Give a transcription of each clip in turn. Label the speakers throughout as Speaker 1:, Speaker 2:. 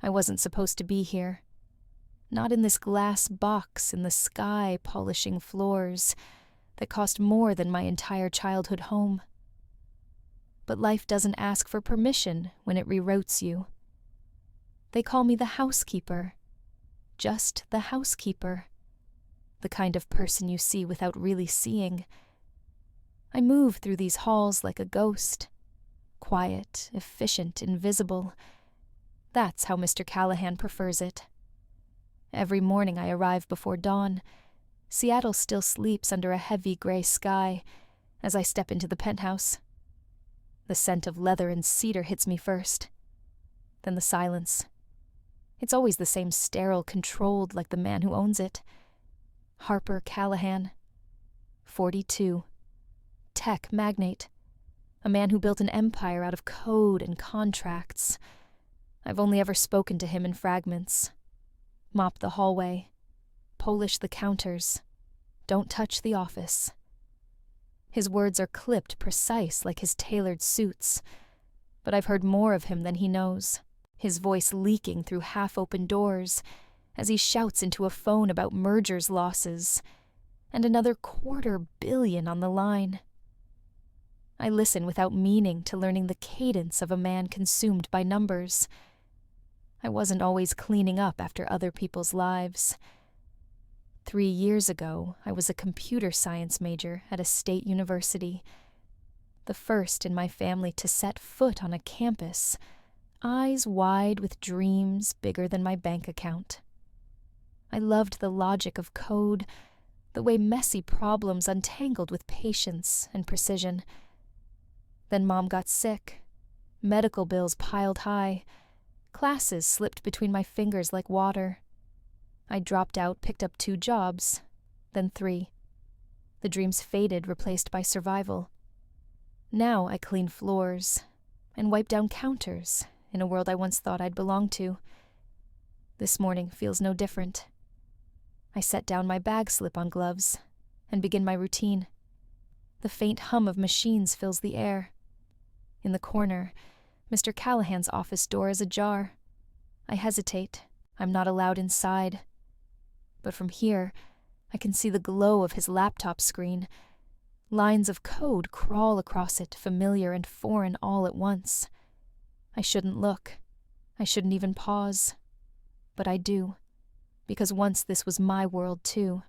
Speaker 1: I wasn't supposed to be here. Not in this glass box in the sky polishing floors that cost more than my entire childhood home. But life doesn't ask for permission when it reroutes you. They call me the housekeeper. Just the housekeeper. The kind of person you see without really seeing. I move through these halls like a ghost. Quiet, efficient, invisible. That's how Mr. Callahan prefers it. Every morning I arrive before dawn. Seattle still sleeps under a heavy gray sky as I step into the penthouse. The scent of leather and cedar hits me first. Then the silence. It's always the same sterile, controlled like the man who owns it. Harper Callahan. 42. Tech magnate. A man who built an empire out of code and contracts. I've only ever spoken to him in fragments. Mop the hallway. Polish the counters. Don't touch the office. His words are clipped precise like his tailored suits, but I've heard more of him than he knows, his voice leaking through half-open doors as he shouts into a phone about mergers losses and another $250 million on the line. I listen without meaning to learning the cadence of a man consumed by numbers. I wasn't always cleaning up after other people's lives. 3 years ago, I was a computer science major at a state university, the first in my family to set foot on a campus, eyes wide with dreams bigger than my bank account. I loved the logic of code, the way messy problems untangled with patience and precision. Then Mom got sick. Medical bills piled high. Classes slipped between my fingers like water. I dropped out, picked up 2 jobs, then 3. The dreams faded, replaced by survival. Now I clean floors and wipe down counters in a world I once thought I'd belong to. This morning feels no different. I set down my bag slip-on gloves and begin my routine. The faint hum of machines fills the air. In the corner, Mr. Callahan's office door is ajar. I hesitate. I'm not allowed inside. But from here, I can see the glow of his laptop screen. Lines of code crawl across it, familiar and foreign all at once. I shouldn't look. I shouldn't even pause. But I do, because once this was my world too.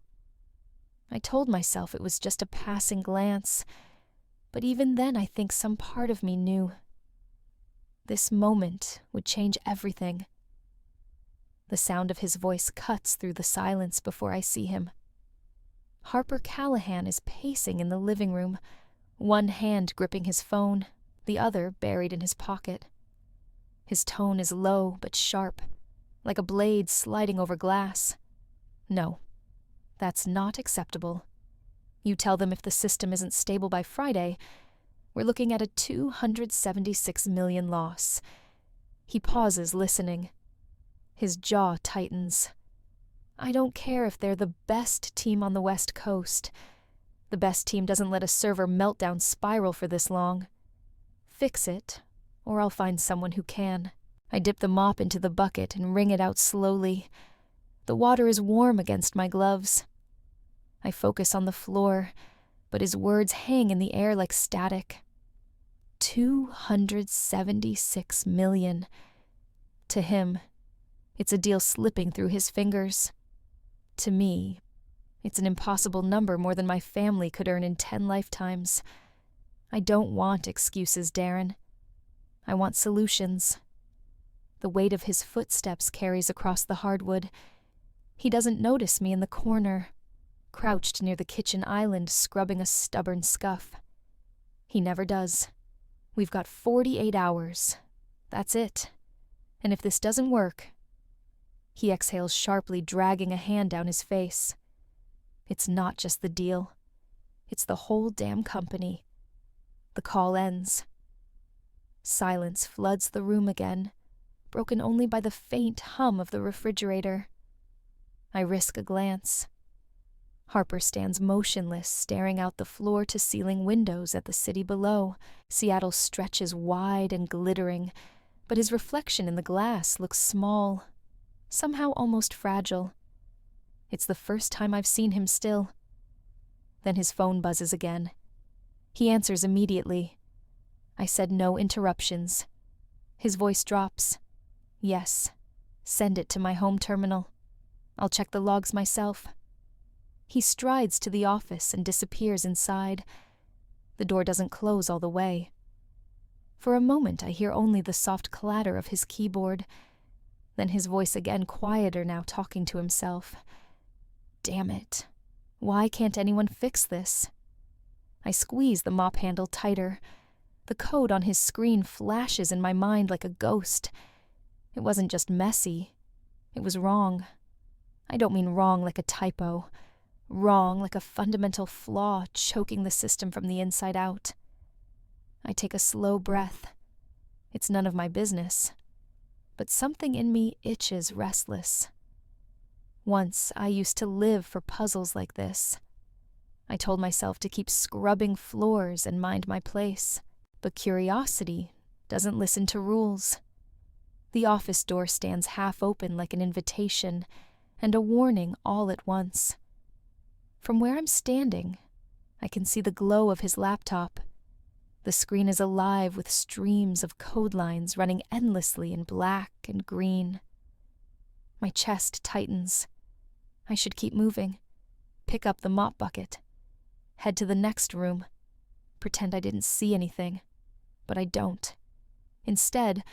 Speaker 1: I told myself it was just a passing glance, but even then I think some part of me knew. This moment would change everything. The sound of his voice cuts through the silence before I see him. Harper Callahan is pacing in the living room, one hand gripping his phone, the other buried in his pocket. His tone is low but sharp, like a blade sliding over glass. No, that's not acceptable. You tell them if the system isn't stable by Friday, we're looking at a $276 million loss. He pauses, listening. His jaw tightens. I don't care if they're the best team on the West Coast. The best team doesn't let a server meltdown spiral for this long. Fix it, or I'll find someone who can. I dip the mop into the bucket and wring it out slowly. The water is warm against my gloves. I focus on the floor, but his words hang in the air like static. $276 million. To him, it's a deal slipping through his fingers. To me, it's an impossible number, more than my family could earn in 10 lifetimes. I don't want excuses, Darren. I want solutions. The weight of his footsteps carries across the hardwood. He doesn't notice me in the corner, crouched near the kitchen island, scrubbing a stubborn scuff. He never does. We've got 48 hours. That's it. And if this doesn't work... He exhales sharply, dragging a hand down his face. It's not just the deal. It's the whole damn company. The call ends. Silence floods the room again, broken only by the faint hum of the refrigerator. I risk a glance. Harper stands motionless, staring out the floor-to-ceiling windows at the city below. Seattle stretches wide and glittering, but his reflection in the glass looks small, somehow almost fragile. It's the first time I've seen him still. Then his phone buzzes again. He answers immediately. I said no interruptions. His voice drops. Yes, send it to my home terminal. I'll check the logs myself. He strides to the office and disappears inside. The door doesn't close all the way. For a moment I hear only the soft clatter of his keyboard. Then his voice again, quieter now, talking to himself. Damn it. Why can't anyone fix this? I squeeze the mop handle tighter. The code on his screen flashes in my mind like a ghost. It wasn't just messy. It was wrong. I don't mean wrong like a typo. Wrong like a fundamental flaw choking the system from the inside out. I take a slow breath. It's none of my business. But something in me itches restless. Once I used to live for puzzles like this. I told myself to keep scrubbing floors and mind my place. But curiosity doesn't listen to rules. The office door stands half open like an invitation and a warning all at once. From where I'm standing, I can see the glow of his laptop. The screen is alive with streams of code lines running endlessly in black and green. My chest tightens. I should keep moving, pick up the mop bucket, head to the next room, pretend I didn't see anything, but I don't. Instead,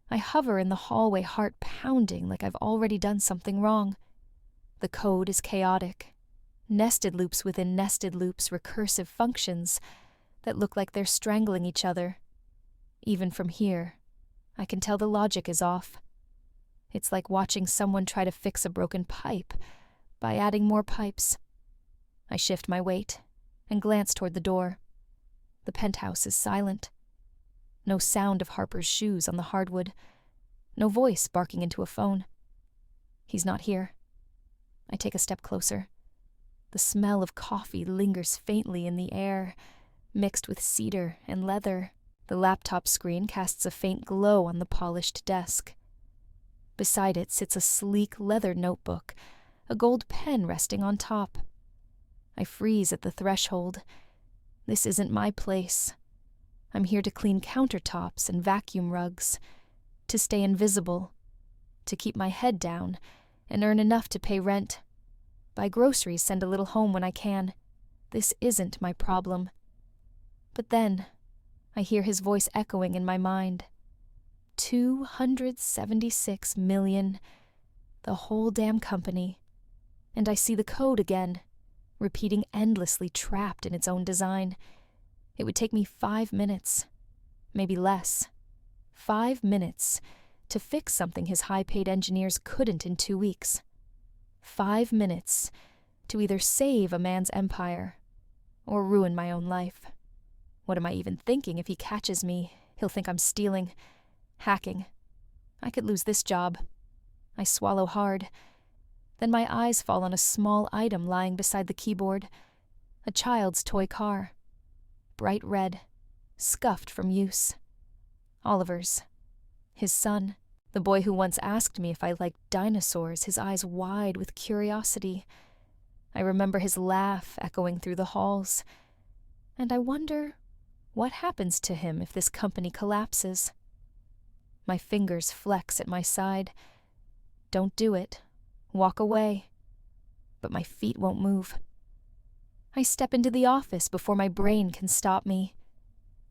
Speaker 1: I hover in the hallway, heart pounding like I've already done something wrong. The code is chaotic. Nested loops within nested loops, recursive functions that look like they're strangling each other. Even from here, I can tell the logic is off. It's like watching someone try to fix a broken pipe by adding more pipes. I shift my weight and glance toward the door. The penthouse is silent. No sound of Harper's shoes on the hardwood. No voice barking into a phone. He's not here. I take a step closer. The smell of coffee lingers faintly in the air, mixed with cedar and leather. The laptop screen casts a faint glow on the polished desk. Beside it sits a sleek leather notebook, a gold pen resting on top. I freeze at the threshold. This isn't my place. I'm here to clean countertops and vacuum rugs, to stay invisible, to keep my head down and earn enough to pay rent. Buy groceries, send a little home when I can. This isn't my problem. But then, I hear his voice echoing in my mind. 276 million. The whole damn company. And I see the code again, repeating endlessly, trapped in its own design. It would take me 5 minutes, maybe less. 5 minutes to fix something his high-paid engineers couldn't in 2 weeks. 5 minutes to either save a man's empire or ruin my own life. What am I even thinking? If he catches me, he'll think I'm stealing, hacking. I could lose this job. I swallow hard. Then my eyes fall on a small item lying beside the keyboard. A child's toy car. Bright red, scuffed from use. Oliver's. His son. The boy who once asked me if I liked dinosaurs, his eyes wide with curiosity. I remember his laugh echoing through the halls. And I wonder what happens to him if this company collapses. My fingers flex at my side. Don't do it. Walk away. But my feet won't move. I step into the office before my brain can stop me.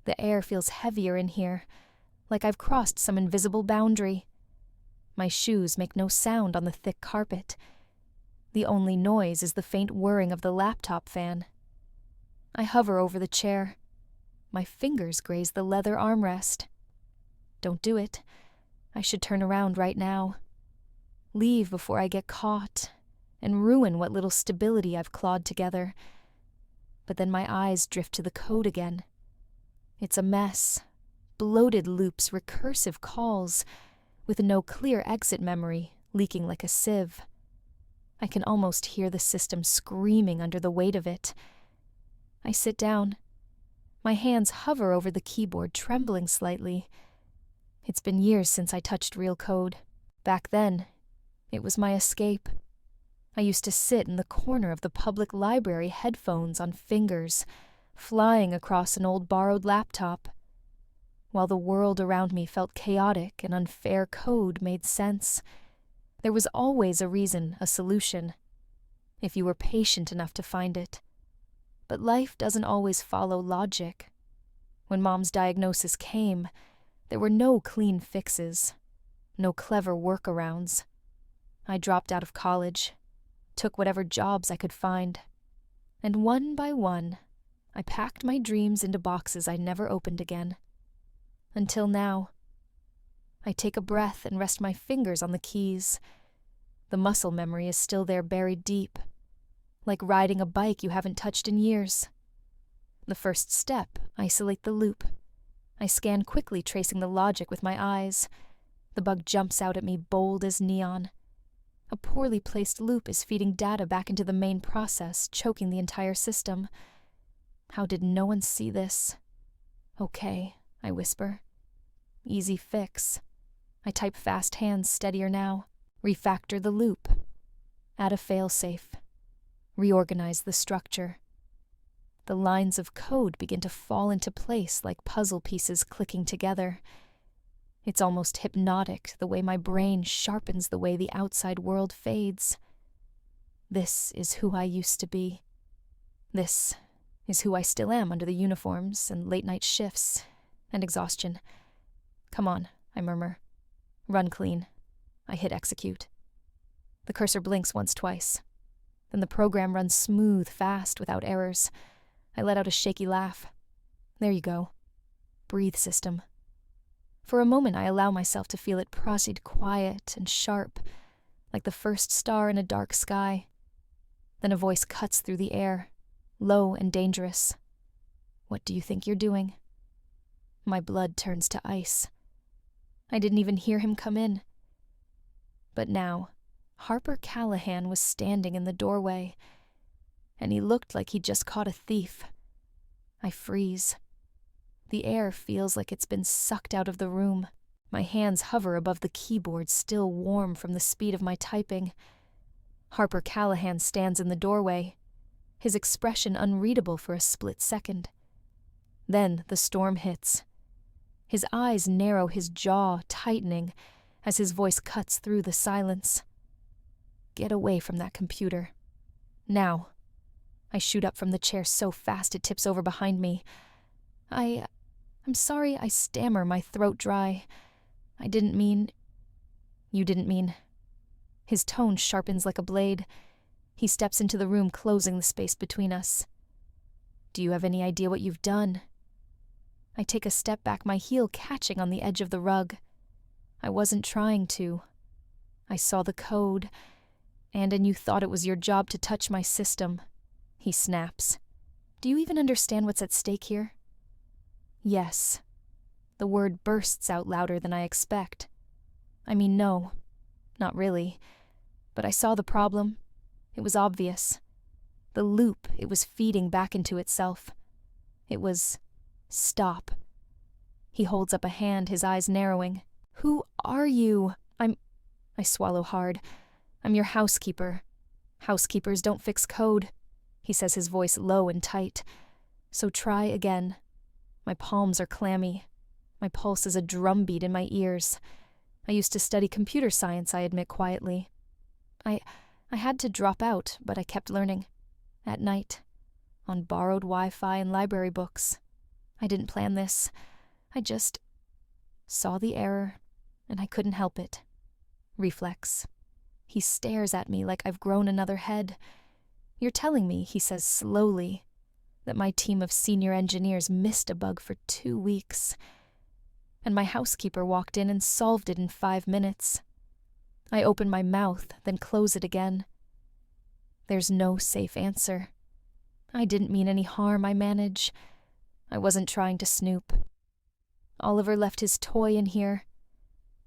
Speaker 1: The air feels heavier in here, like I've crossed some invisible boundary. My shoes make no sound on the thick carpet. The only noise is the faint whirring of the laptop fan. I hover over the chair. My fingers graze the leather armrest. Don't do it. I should turn around right now. Leave before I get caught and ruin what little stability I've clawed together. But then my eyes drift to the code again. It's a mess. Bloated loops, recursive calls, with no clear exit memory, leaking like a sieve. I can almost hear the system screaming under the weight of it. I sit down. My hands hover over the keyboard, trembling slightly. It's been years since I touched real code. Back then, it was my escape. I used to sit in the corner of the public library, headphones on fingers, flying across an old borrowed laptop. While the world around me felt chaotic and unfair, code made sense. There was always a reason, a solution, if you were patient enough to find it. But life doesn't always follow logic. When Mom's diagnosis came, there were no clean fixes, no clever workarounds. I dropped out of college, took whatever jobs I could find, and one by one, I packed my dreams into boxes I never opened again. Until now. I take a breath and rest my fingers on the keys. The muscle memory is still there, buried deep, like riding a bike you haven't touched in years. The first step, isolate the loop. I scan quickly, tracing the logic with my eyes. The bug jumps out at me, bold as neon. A poorly placed loop is feeding data back into the main process, choking the entire system. How did no one see this? Okay, I whisper. Easy fix. I type fast hands, steadier now. Refactor the loop. Add a failsafe. Reorganize the structure. The lines of code begin to fall into place like puzzle pieces clicking together. It's almost hypnotic, the way my brain sharpens the way the outside world fades. This is who I used to be. This is who I still am under the uniforms and late-night shifts and exhaustion. Come on, I murmur. Run clean. I hit execute. The cursor blinks once, twice. Then the program runs smooth, fast, without errors. I let out a shaky laugh. There you go. Breathe, system. For a moment I allow myself to feel it proceed quiet and sharp, like the first star in a dark sky. Then a voice cuts through the air, low and dangerous. What do you think you're doing? My blood turns to ice. I didn't even hear him come in. But now, Harper Callahan was standing in the doorway, and he looked like he'd just caught a thief. I freeze. The air feels like it's been sucked out of the room. My hands hover above the keyboard, still warm from the speed of my typing. Harper Callahan stands in the doorway, his expression unreadable for a split second. Then the storm hits. His eyes narrow, his jaw tightening, as his voice cuts through the silence. Get away from that computer. Now. I shoot up from the chair so fast it tips over behind me. I'm sorry, I stammer, my throat dry. I didn't mean... You didn't mean... His tone sharpens like a blade. He steps into the room, closing the space between us. Do you have any idea what you've done? I take a step back, my heel catching on the edge of the rug. I wasn't trying to. I saw the code, and you thought it was your job to touch my system. He snaps. Do you even understand what's at stake here? Yes. The word bursts out louder than I expect. I mean, no. Not really. But I saw the problem. It was obvious. The loop it was feeding back into itself. It was... Stop. He holds up a hand, his eyes narrowing. Who are you? I swallow hard. I'm your housekeeper. Housekeepers don't fix code. He says, his voice low and tight. So try again. My palms are clammy. My pulse is a drumbeat in my ears. I used to study computer science, I admit quietly. I had to drop out, but I kept learning. At night. On borrowed Wi-Fi and library books. I didn't plan this. I just saw the error, and I couldn't help it. Reflex. He stares at me like I've grown another head. You're telling me, he says slowly, that my team of senior engineers missed a bug for 2 weeks, and my housekeeper walked in and solved it in 5 minutes. I open my mouth, then close it again. There's no safe answer. I didn't mean any harm, I manage. I wasn't trying to snoop. Oliver left his toy in here.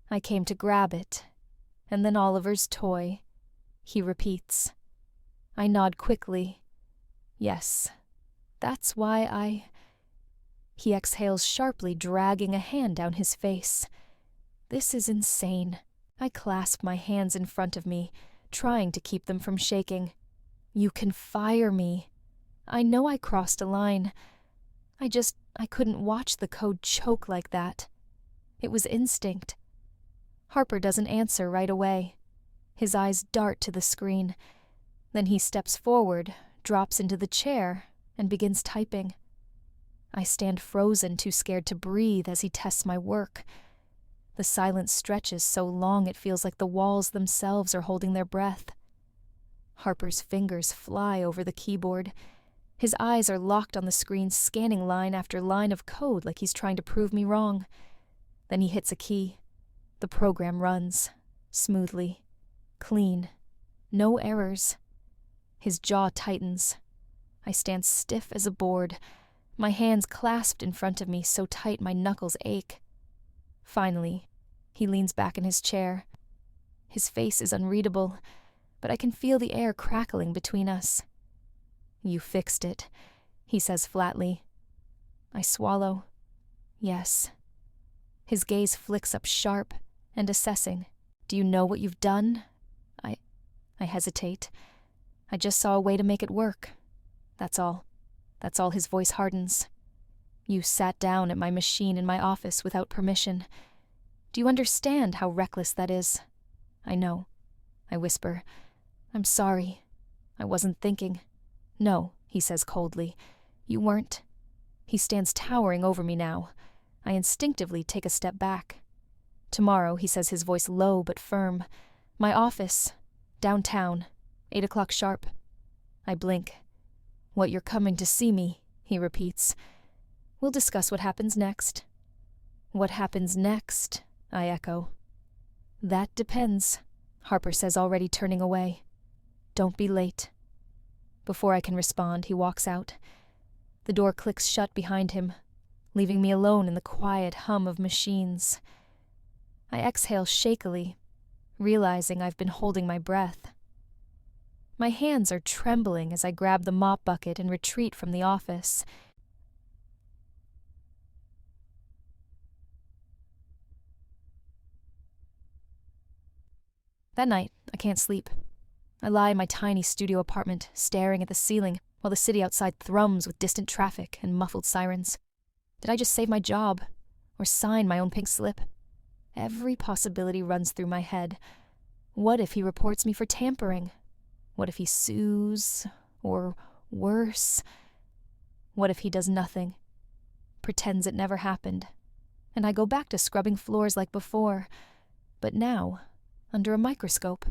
Speaker 1: I came to grab it, and then Oliver's toy. He repeats. I nod quickly. Yes, that's why He exhales sharply, dragging a hand down his face. This is insane. I clasp my hands in front of me, trying to keep them from shaking. You can fire me. I know I crossed a line. I couldn't watch the code choke like that. It was instinct. Harper doesn't answer right away. His eyes dart to the screen. Then he steps forward, drops into the chair, and begins typing. I stand frozen, too scared to breathe as he tests my work. The silence stretches so long it feels like the walls themselves are holding their breath. Harper's fingers fly over the keyboard. His eyes are locked on the screen, scanning line after line of code like he's trying to prove me wrong. Then he hits a key. The program runs, smoothly, clean, no errors. His jaw tightens. I stand stiff as a board, my hands clasped in front of me so tight my knuckles ache. Finally, he leans back in his chair. His face is unreadable, but I can feel the air crackling between us. You fixed it, he says flatly. I swallow. Yes. His gaze flicks up sharp and assessing. Do you know what you've done? I hesitate. I just saw a way to make it work. That's all. That's all. His voice hardens. You sat down at my machine in my office without permission. Do you understand how reckless that is? I know. I whisper. I'm sorry. I wasn't thinking. No, he says coldly. You weren't. He stands towering over me now. I instinctively take a step back. Tomorrow, he says, his voice low but firm. My office. Downtown. 8 o'clock sharp. I blink. What, you're coming to see me, he repeats. We'll discuss what happens next. What happens next, I echo. That depends, Harper says, already turning away. Don't be late. Before I can respond, he walks out. The door clicks shut behind him, leaving me alone in the quiet hum of machines. I exhale shakily, realizing I've been holding my breath. My hands are trembling as I grab the mop bucket and retreat from the office. That night, I can't sleep. I lie in my tiny studio apartment, staring at the ceiling while the city outside thrums with distant traffic and muffled sirens. Did I just save my job? Or sign my own pink slip? Every possibility runs through my head. What if he reports me for tampering? What if he sues? Or worse? What if he does nothing? Pretends it never happened. And I go back to scrubbing floors like before, but now, under a microscope.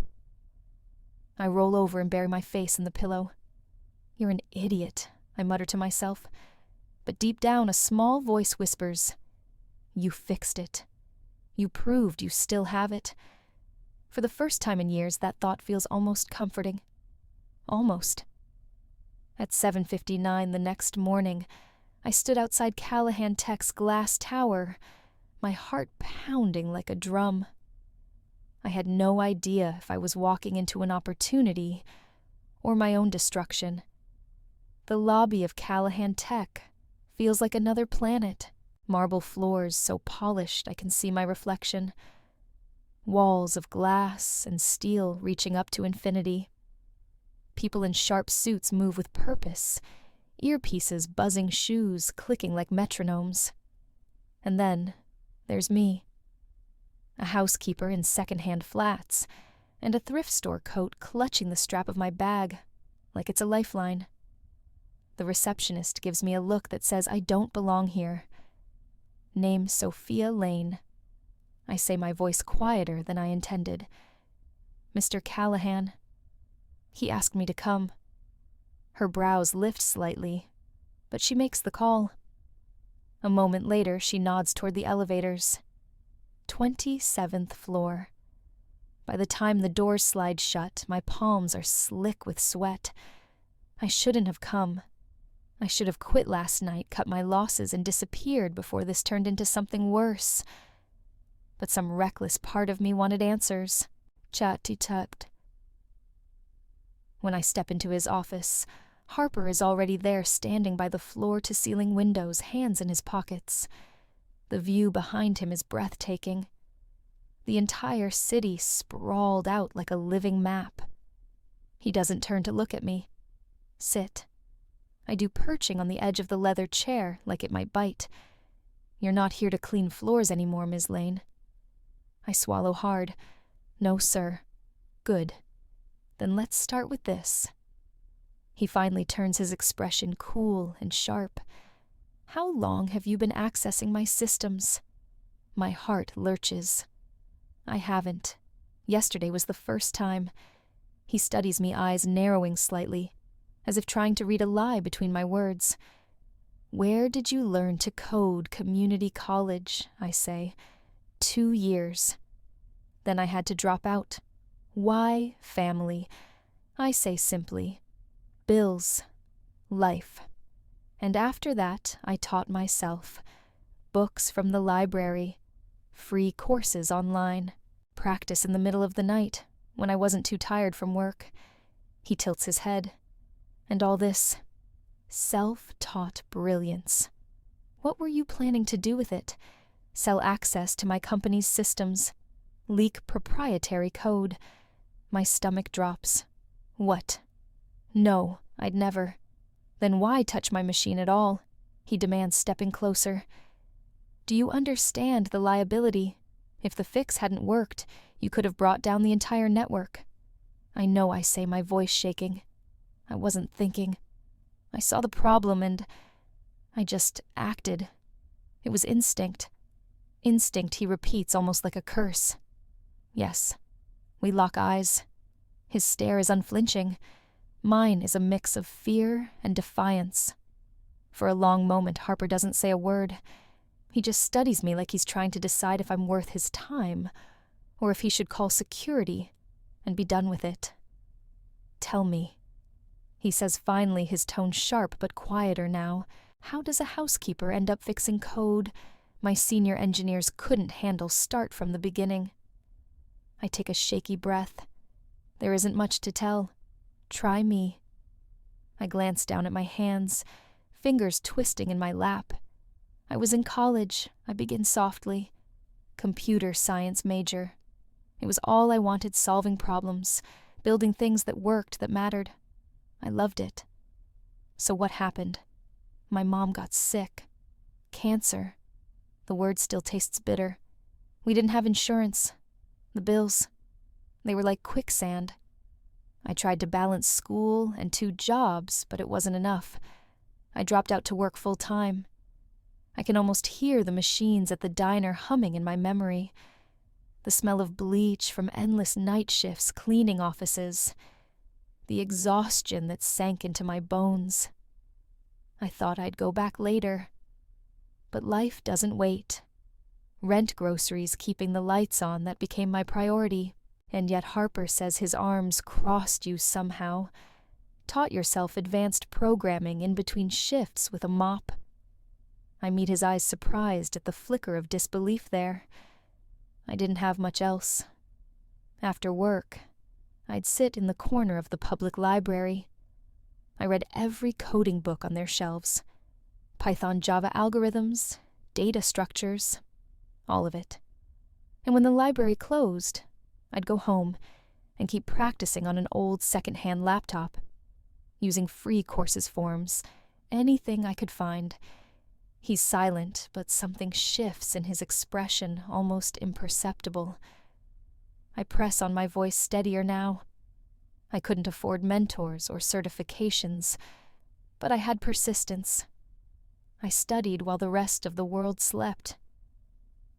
Speaker 1: I roll over and bury my face in the pillow. You're an idiot, I mutter to myself. But deep down, a small voice whispers, You fixed it. You proved you still have it. For the first time in years, that thought feels almost comforting. Almost. At 7:59 the next morning, I stood outside Callahan Tech's glass tower, my heart pounding like a drum. I had no idea if I was walking into an opportunity or my own destruction. The lobby of Callahan Tech feels like another planet, marble floors so polished I can see my reflection, walls of glass and steel reaching up to infinity. People in sharp suits move with purpose, earpieces buzzing, shoes clicking like metronomes. And then there's me, a housekeeper in second-hand flats, and a thrift store coat clutching the strap of my bag like it's a lifeline. The receptionist gives me a look that says I don't belong here. Name Sophia Lane. I say, my voice quieter than I intended. Mr. Callahan. He asked me to come. Her brows lift slightly, but she makes the call. A moment later, she nods toward the elevators. 27th floor. By the time the doors slide shut, my palms are slick with sweat. I shouldn't have come. I should have quit last night, cut my losses, and disappeared before this turned into something worse. But some reckless part of me wanted answers. Chat-tut. When I step into his office, Harper is already there, standing by the floor-to-ceiling windows, hands in his pockets. The view behind him is breathtaking. The entire city sprawled out like a living map. He doesn't turn to look at me. Sit. I do perching on the edge of the leather chair like it might bite. You're not here to clean floors anymore, Ms. Lane. I swallow hard. No, sir. Good. Then let's start with this. He finally turns his expression cool and sharp. How long have you been accessing my systems? My heart lurches. I haven't. Yesterday was the first time. He studies me, eyes narrowing slightly, as if trying to read a lie between my words. Where did you learn to code community college? I say. 2 years. Then I had to drop out. Why family? I say simply, bills, life. And after that, I taught myself. Books from the library, free courses online, practice in the middle of the night when I wasn't too tired from work. He tilts his head. And all this self-taught brilliance. What were you planning to do with it? Sell access to my company's systems? Leak proprietary code? My stomach drops. What? No, I'd never. Then why touch my machine at all? He demands, stepping closer. Do you understand the liability? If the fix hadn't worked, you could have brought down the entire network. I know, I say, my voice shaking. I wasn't thinking. I saw the problem and I just acted. It was instinct. Instinct, he repeats almost like a curse. Yes. We lock eyes. His stare is unflinching. Mine is a mix of fear and defiance. For a long moment, Harper doesn't say a word. He just studies me like he's trying to decide if I'm worth his time, or if he should call security and be done with it. Tell me. He says finally, his tone sharp but quieter now. How does a housekeeper end up fixing code my senior engineers couldn't handle start from the beginning? I take a shaky breath. There isn't much to tell. Try me. I glance down at my hands, fingers twisting in my lap. I was in college, I begin softly. Computer science major. It was all I wanted, solving problems, building things that worked, that mattered. I loved it. So what happened? My mom got sick. Cancer. The word still tastes bitter. We didn't have insurance. The bills. They were like quicksand. I tried to balance school and 2 jobs, but it wasn't enough. I dropped out to work full-time. I can almost hear the machines at the diner humming in my memory. The smell of bleach from endless night shifts cleaning offices. The exhaustion that sank into my bones. I thought I'd go back later. But life doesn't wait. Rent groceries keeping the lights on, that became my priority. And yet Harper says his arms crossed you somehow. Taught yourself advanced programming in between shifts with a mop. I meet his eyes surprised at the flicker of disbelief there. I didn't have much else. After work, I'd sit in the corner of the public library. I read every coding book on their shelves. Python Java algorithms, data structures, all of it. And when the library closed, I'd go home and keep practicing on an old second-hand laptop, using free courses forms, anything I could find. He's silent, but something shifts in his expression, almost imperceptible. I press on my voice steadier now. I couldn't afford mentors or certifications, but I had persistence. I studied while the rest of the world slept.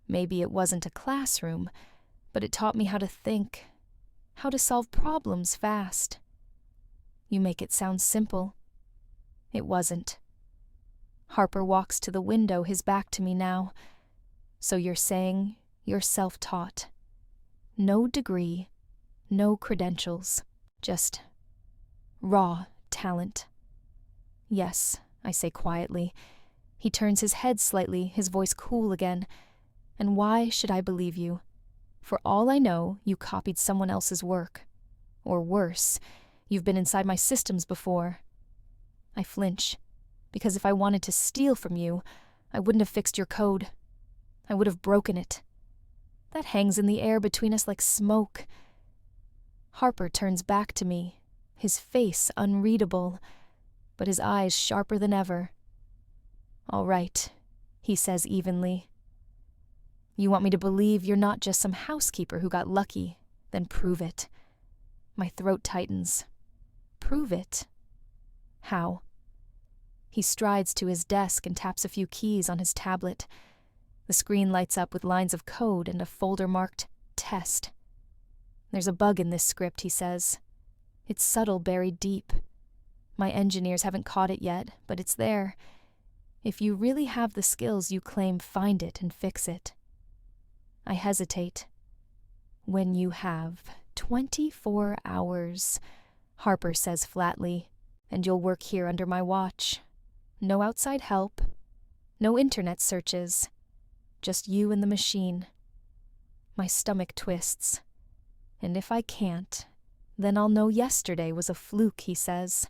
Speaker 1: Maybe it wasn't a classroom, but it taught me how to think, how to solve problems fast. You make it sound simple. It wasn't. Harper walks to the window, his back to me now. So you're saying you're self-taught. No degree, no credentials, just raw talent. Yes, I say quietly. He turns his head slightly, his voice cool again. And why should I believe you? For all I know, you copied someone else's work. Or worse, you've been inside my systems before. I flinch, because if I wanted to steal from you, I wouldn't have fixed your code. I would have broken it. That hangs in the air between us like smoke. Harper turns back to me, his face unreadable, but his eyes sharper than ever. "All right," he says evenly. "You want me to believe you're not just some housekeeper who got lucky, then prove it." My throat tightens. Prove it? How? He strides to his desk and taps a few keys on his tablet. The screen lights up with lines of code and a folder marked Test. "There's a bug in this script," he says. "It's subtle, buried deep. My engineers haven't caught it yet, but it's there. If you really have the skills you claim, find it and fix it." I hesitate. "When you have 24 hours, Harper says flatly, "and you'll work here under my watch. No outside help, no internet searches, just you and the machine." My stomach twists. "And if I can't, then I'll know yesterday was a fluke," he says,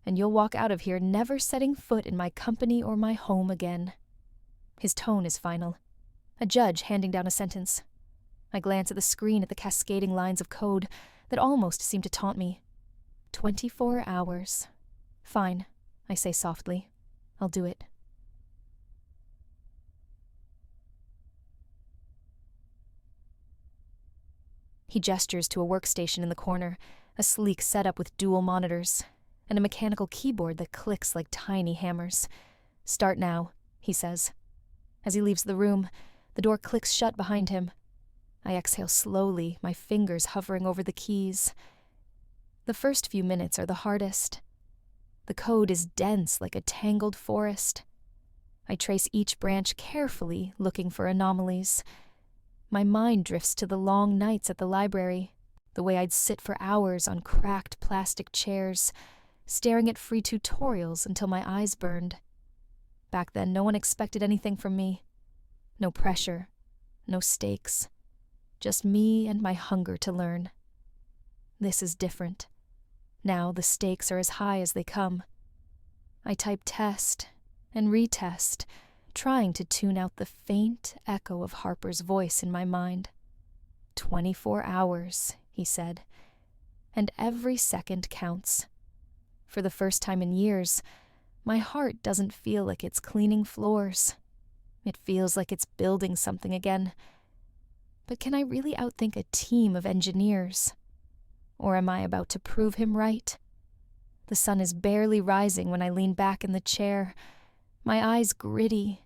Speaker 1: "and you'll walk out of here never setting foot in my company or my home again." His tone is final. A judge handing down a sentence. I glance at the screen at the cascading lines of code that almost seem to taunt me. 24 hours. "Fine," I say softly. "I'll do it." He gestures to a workstation in the corner, a sleek setup with dual monitors, and a mechanical keyboard that clicks like tiny hammers. "Start now," he says. As he leaves the room, the door clicks shut behind him. I exhale slowly, my fingers hovering over the keys. The first few minutes are the hardest. The code is dense like a tangled forest. I trace each branch carefully, looking for anomalies. My mind drifts to the long nights at the library, the way I'd sit for hours on cracked plastic chairs, staring at free tutorials until my eyes burned. Back then, no one expected anything from me. No pressure, no stakes. Just me and my hunger to learn. This is different. Now the stakes are as high as they come. I type test and retest, trying to tune out the faint echo of Harper's voice in my mind. 24 hours, he said, and every second counts. For the first time in years, my heart doesn't feel like it's cleaning floors. It feels like it's building something again. But can I really outthink a team of engineers? Or am I about to prove him right? The sun is barely rising when I lean back in the chair, my eyes gritty,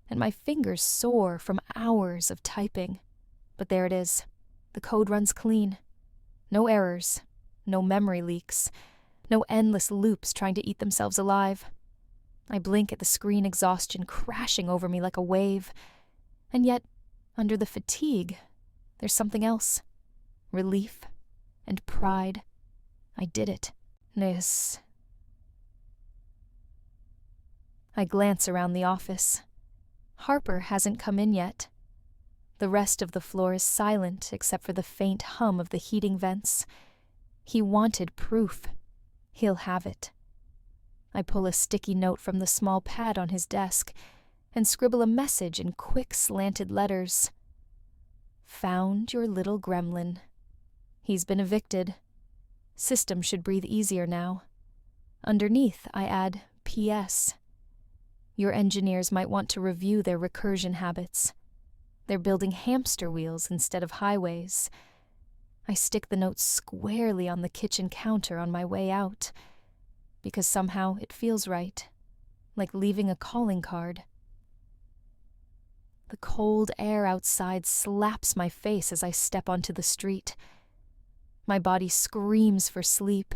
Speaker 1: and my fingers sore from hours of typing. But there it is. The code runs clean. No errors, no memory leaks, no endless loops trying to eat themselves alive. I blink at the screen exhaustion crashing over me like a wave. And yet, under the fatigue, there's something else. Relief and pride. I did it. This. I glance around the office. Harper hasn't come in yet. The rest of the floor is silent except for the faint hum of the heating vents. He wanted proof. He'll have it. I pull a sticky note from the small pad on his desk and scribble a message in quick slanted letters. Found your little gremlin. He's been evicted. System should breathe easier now. Underneath, I add P.S. Your engineers might want to review their recursion habits. They're building hamster wheels instead of highways. I stick the note squarely on the kitchen counter on my way out, because somehow it feels right, like leaving a calling card. The cold air outside slaps my face as I step onto the street. My body screams for sleep,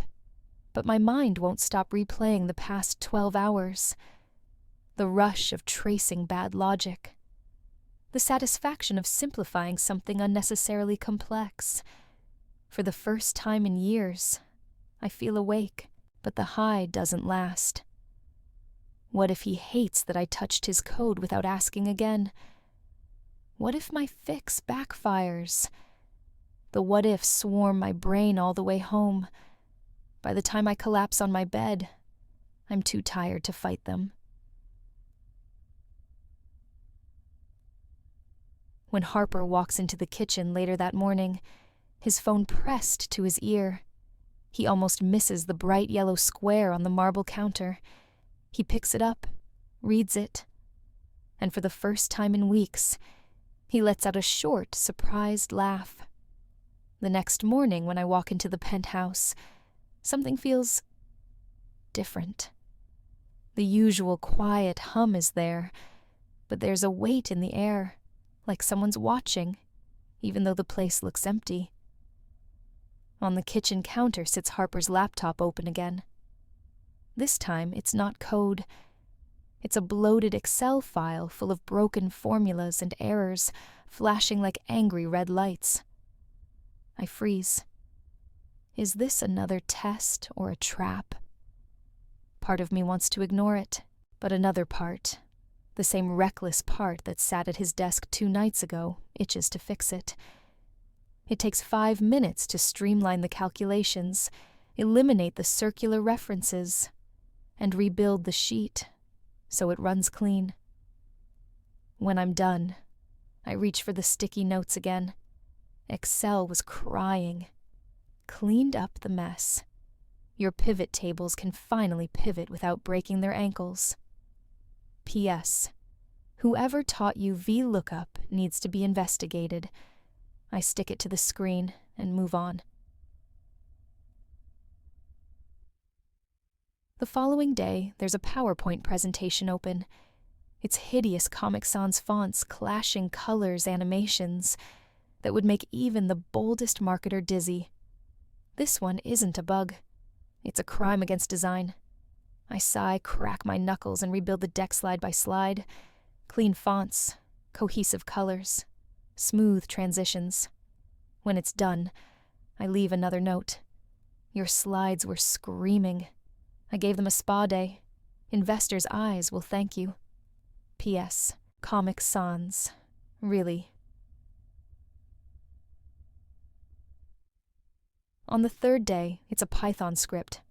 Speaker 1: but my mind won't stop replaying the past 12 hours. The rush of tracing bad logic. The satisfaction of simplifying something unnecessarily complex. For the first time in years, I feel awake, but the high doesn't last. What if he hates that I touched his code without asking again? What if my fix backfires? The what-ifs swarm my brain all the way home. By the time I collapse on my bed, I'm too tired to fight them. When Harper walks into the kitchen later that morning, his phone pressed to his ear. He almost misses the bright yellow square on the marble counter. He picks it up, reads it, and for the first time in weeks, he lets out a short, surprised laugh. The next morning, when I walk into the penthouse, something feels different. The usual quiet hum is there, but there's a weight in the air, like someone's watching, even though the place looks empty. On the kitchen counter sits Harper's laptop open again. This time, it's not code. It's a bloated Excel file full of broken formulas and errors, flashing like angry red lights. I freeze. Is this another test or a trap? Part of me wants to ignore it, but another part, the same reckless part that sat at his desk 2 nights ago, itches to fix it. It takes 5 minutes to streamline the calculations, eliminate the circular references, and rebuild the sheet so it runs clean. When I'm done, I reach for the sticky notes again. Excel was crying. Cleaned up the mess. Your pivot tables can finally pivot without breaking their ankles. P.S. Whoever taught you VLOOKUP needs to be investigated. I stick it to the screen and move on. The following day, there's a PowerPoint presentation open. It's hideous Comic Sans fonts, clashing colors, animations that would make even the boldest marketer dizzy. This one isn't a bug. It's a crime against design. I sigh, crack my knuckles, and rebuild the deck slide by slide. Clean fonts, cohesive colors, smooth transitions. When it's done, I leave another note. Your slides were screaming. I gave them a spa day. Investors' eyes will thank you. P.S. Comic Sans. Really. On the 3rd day, it's a Python script.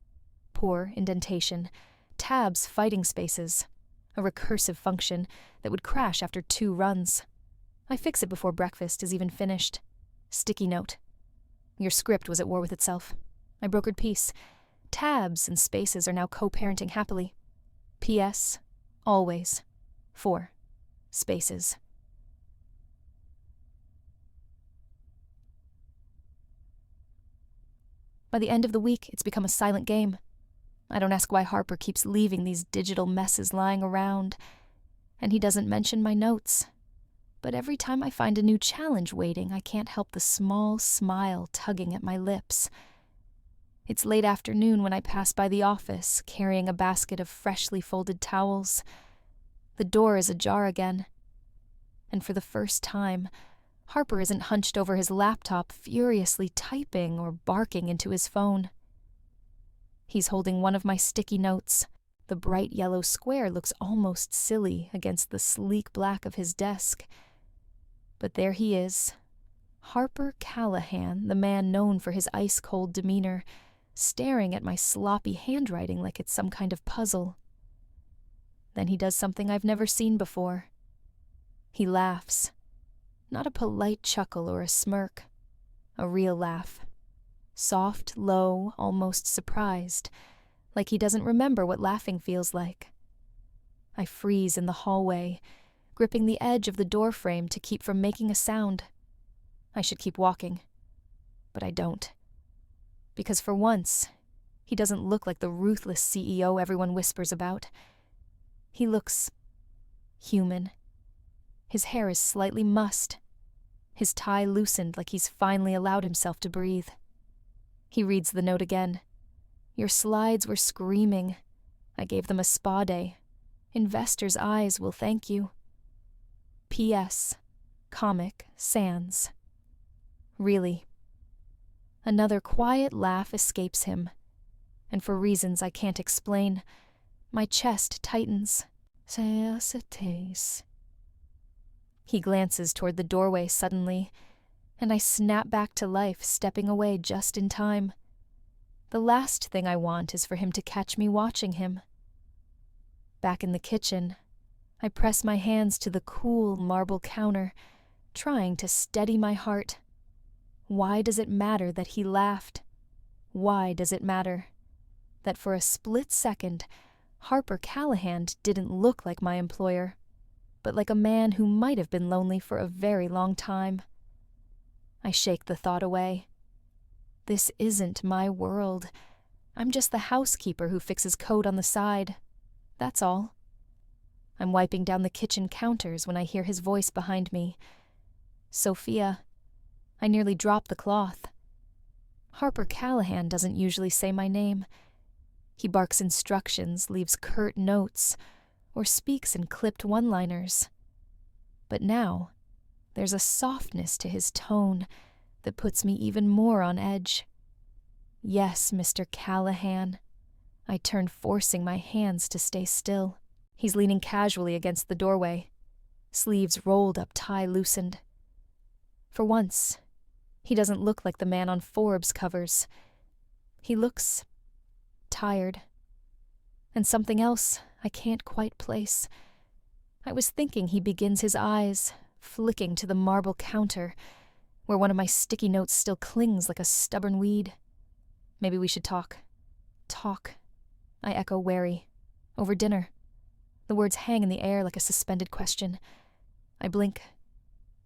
Speaker 1: Poor indentation. Tabs fighting spaces. A recursive function that would crash after 2 runs. I fix it before breakfast is even finished. Sticky note. Your script was at war with itself. I brokered peace. Tabs and spaces are now co-parenting happily. P.S. Always. 4. Spaces. By the end of the week, it's become a silent game. I don't ask why Harper keeps leaving these digital messes lying around, and he doesn't mention my notes. But every time I find a new challenge waiting, I can't help the small smile tugging at my lips. It's late afternoon when I pass by the office, carrying a basket of freshly folded towels. The door is ajar again. And for the first time, Harper isn't hunched over his laptop, furiously typing or barking into his phone. He's holding one of my sticky notes. The bright yellow square looks almost silly against the sleek black of his desk. But there he is, Harper Callahan, the man known for his ice-cold demeanor, staring at my sloppy handwriting like it's some kind of puzzle. Then he does something I've never seen before. He laughs. Not a polite chuckle or a smirk. A real laugh. Soft, low, almost surprised, like he doesn't remember what laughing feels like. I freeze in the hallway, gripping the edge of the doorframe to keep from making a sound. I should keep walking, but I don't. Because for once, he doesn't look like the ruthless CEO everyone whispers about. He looks human. His hair is slightly mussed. His tie loosened like he's finally allowed himself to breathe. He reads the note again. Your slides were screaming. I gave them a spa day. Investors' eyes will thank you. P.S. Comic Sans. Really. Another quiet laugh escapes him, and for reasons I can't explain, my chest tightens. He glances toward the doorway suddenly, and I snap back to life, stepping away just in time. The last thing I want is for him to catch me watching him. Back in the kitchen, I press my hands to the cool marble counter, trying to steady my heart. Why does it matter that he laughed? Why does it matter that for a split second, Harper Callahan didn't look like my employer, but like a man who might have been lonely for a very long time? I shake the thought away. This isn't my world. I'm just the housekeeper who fixes code on the side. That's all. I'm wiping down the kitchen counters when I hear his voice behind me. Sophia. I nearly dropped the cloth. Harper Callahan doesn't usually say my name. He barks instructions, leaves curt notes, or speaks in clipped one-liners. But now, there's a softness to his tone that puts me even more on edge. Yes, Mr. Callahan. I turn, forcing my hands to stay still. He's leaning casually against the doorway, sleeves rolled up, tie loosened. For once, he doesn't look like the man on Forbes covers. He looks tired. And something else I can't quite place. I was thinking he begins his eyes, flicking to the marble counter, where one of my sticky notes still clings like a stubborn weed. Maybe we should talk. Talk. I echo, wary. Over dinner. The words hang in the air like a suspended question. I blink.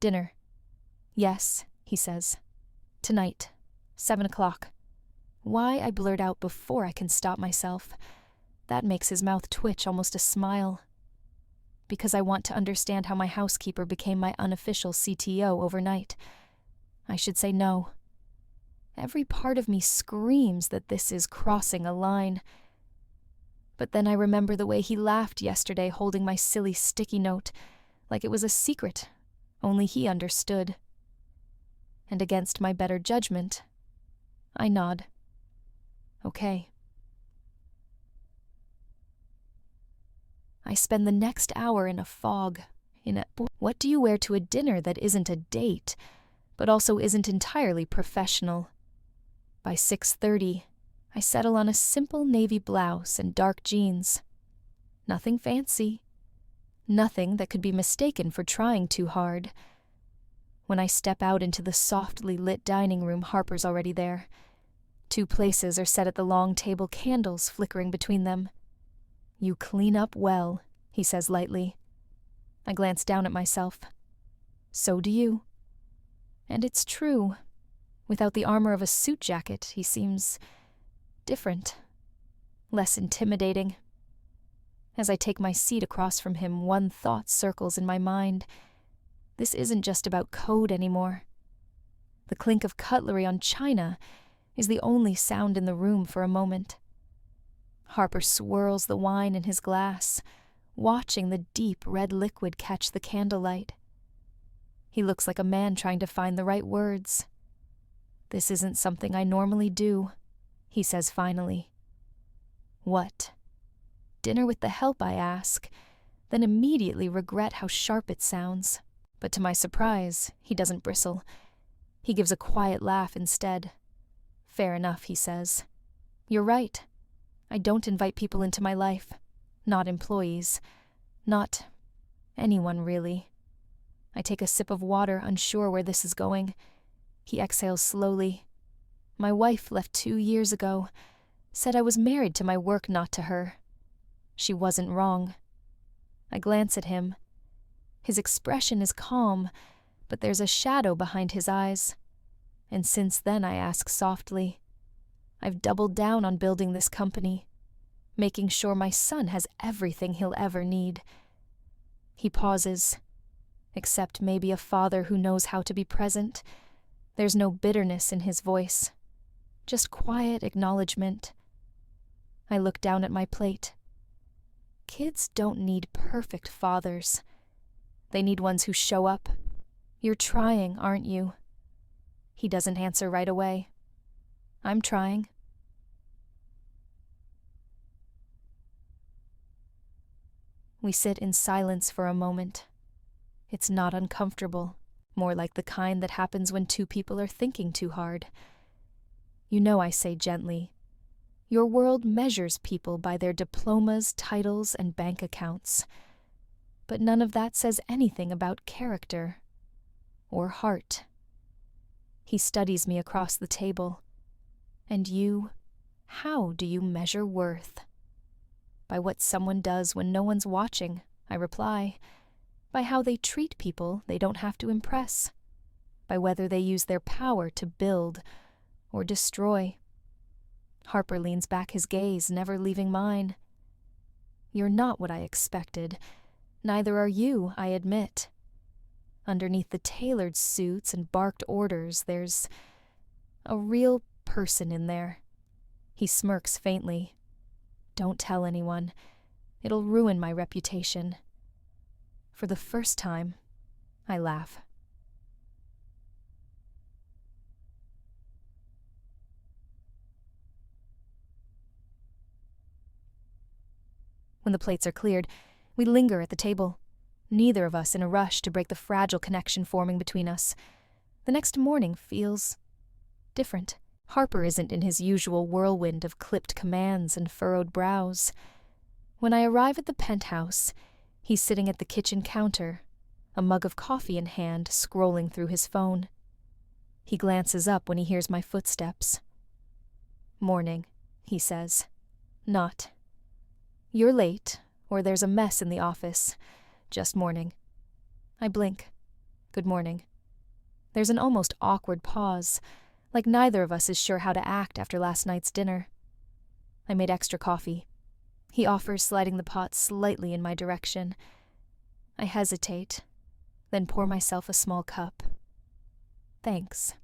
Speaker 1: Dinner. Yes, he says. Tonight. 7 o'clock. Why I blurt out before I can stop myself. That makes his mouth twitch, almost a smile. Because I want to understand how my housekeeper became my unofficial CTO overnight. I should say no. Every part of me screams that this is crossing a line. But then I remember the way he laughed yesterday holding my silly sticky note, like it was a secret, only he understood. And against my better judgment, I nod. Okay. I spend the next hour in a fog, what do you wear to a dinner that isn't a date, but also isn't entirely professional? By 6:30, I settle on a simple navy blouse and dark jeans. Nothing fancy. Nothing that could be mistaken for trying too hard. When I step out into the softly lit dining room, Harper's already there. 2 places are set at the long table, candles flickering between them. You clean up well, he says lightly. I glance down at myself. So do you. And it's true. Without the armor of a suit jacket, he seems different, less intimidating. As I take my seat across from him, one thought circles in my mind. This isn't just about code anymore. The clink of cutlery on china is the only sound in the room for a moment. Harper swirls the wine in his glass, watching the deep red liquid catch the candlelight. He looks like a man trying to find the right words. This isn't something I normally do, he says finally. What? Dinner with the help, I ask, then immediately regret how sharp it sounds. But to my surprise, he doesn't bristle. He gives a quiet laugh instead. Fair enough, he says. You're right. I don't invite people into my life. Not employees. Not anyone, really. I take a sip of water, unsure where this is going. He exhales slowly. My wife left 2 years ago. Said I was married to my work, not to her. She wasn't wrong. I glance at him. His expression is calm, but there's a shadow behind his eyes. And since then, I ask softly, I've doubled down on building this company, making sure my son has everything he'll ever need. He pauses, except maybe a father who knows how to be present. There's no bitterness in his voice, just quiet acknowledgement. I look down at my plate. Kids don't need perfect fathers. They need ones who show up. You're trying, aren't you? He doesn't answer right away. I'm trying. We sit in silence for a moment. It's not uncomfortable, more like the kind that happens when 2 people are thinking too hard. You know, I say gently, your world measures people by their diplomas, titles, and bank accounts. But none of that says anything about character. or heart. He studies me across the table. And you, how do you measure worth? By what someone does when no one's watching, I reply. By how they treat people they don't have to impress. By whether they use their power to build or destroy. Harper leans back his gaze, never leaving mine. You're not what I expected. Neither are you, I admit. Underneath the tailored suits and barked orders, there's a real person in there. He smirks faintly. Don't tell anyone. It'll ruin my reputation. For the first time, I laugh. When the plates are cleared, we linger at the table, neither of us in a rush to break the fragile connection forming between us. The next morning feels different. Harper isn't in his usual whirlwind of clipped commands and furrowed brows. When I arrive at the penthouse, he's sitting at the kitchen counter, a mug of coffee in hand, scrolling through his phone. He glances up when he hears my footsteps. Morning, he says. Not. You're late, or there's a mess in the office. Just morning. I blink. Good morning. There's an almost awkward pause, like neither of us is sure how to act after last night's dinner. I made extra coffee. He offers, sliding the pot slightly in my direction. I hesitate, then pour myself a small cup. Thanks.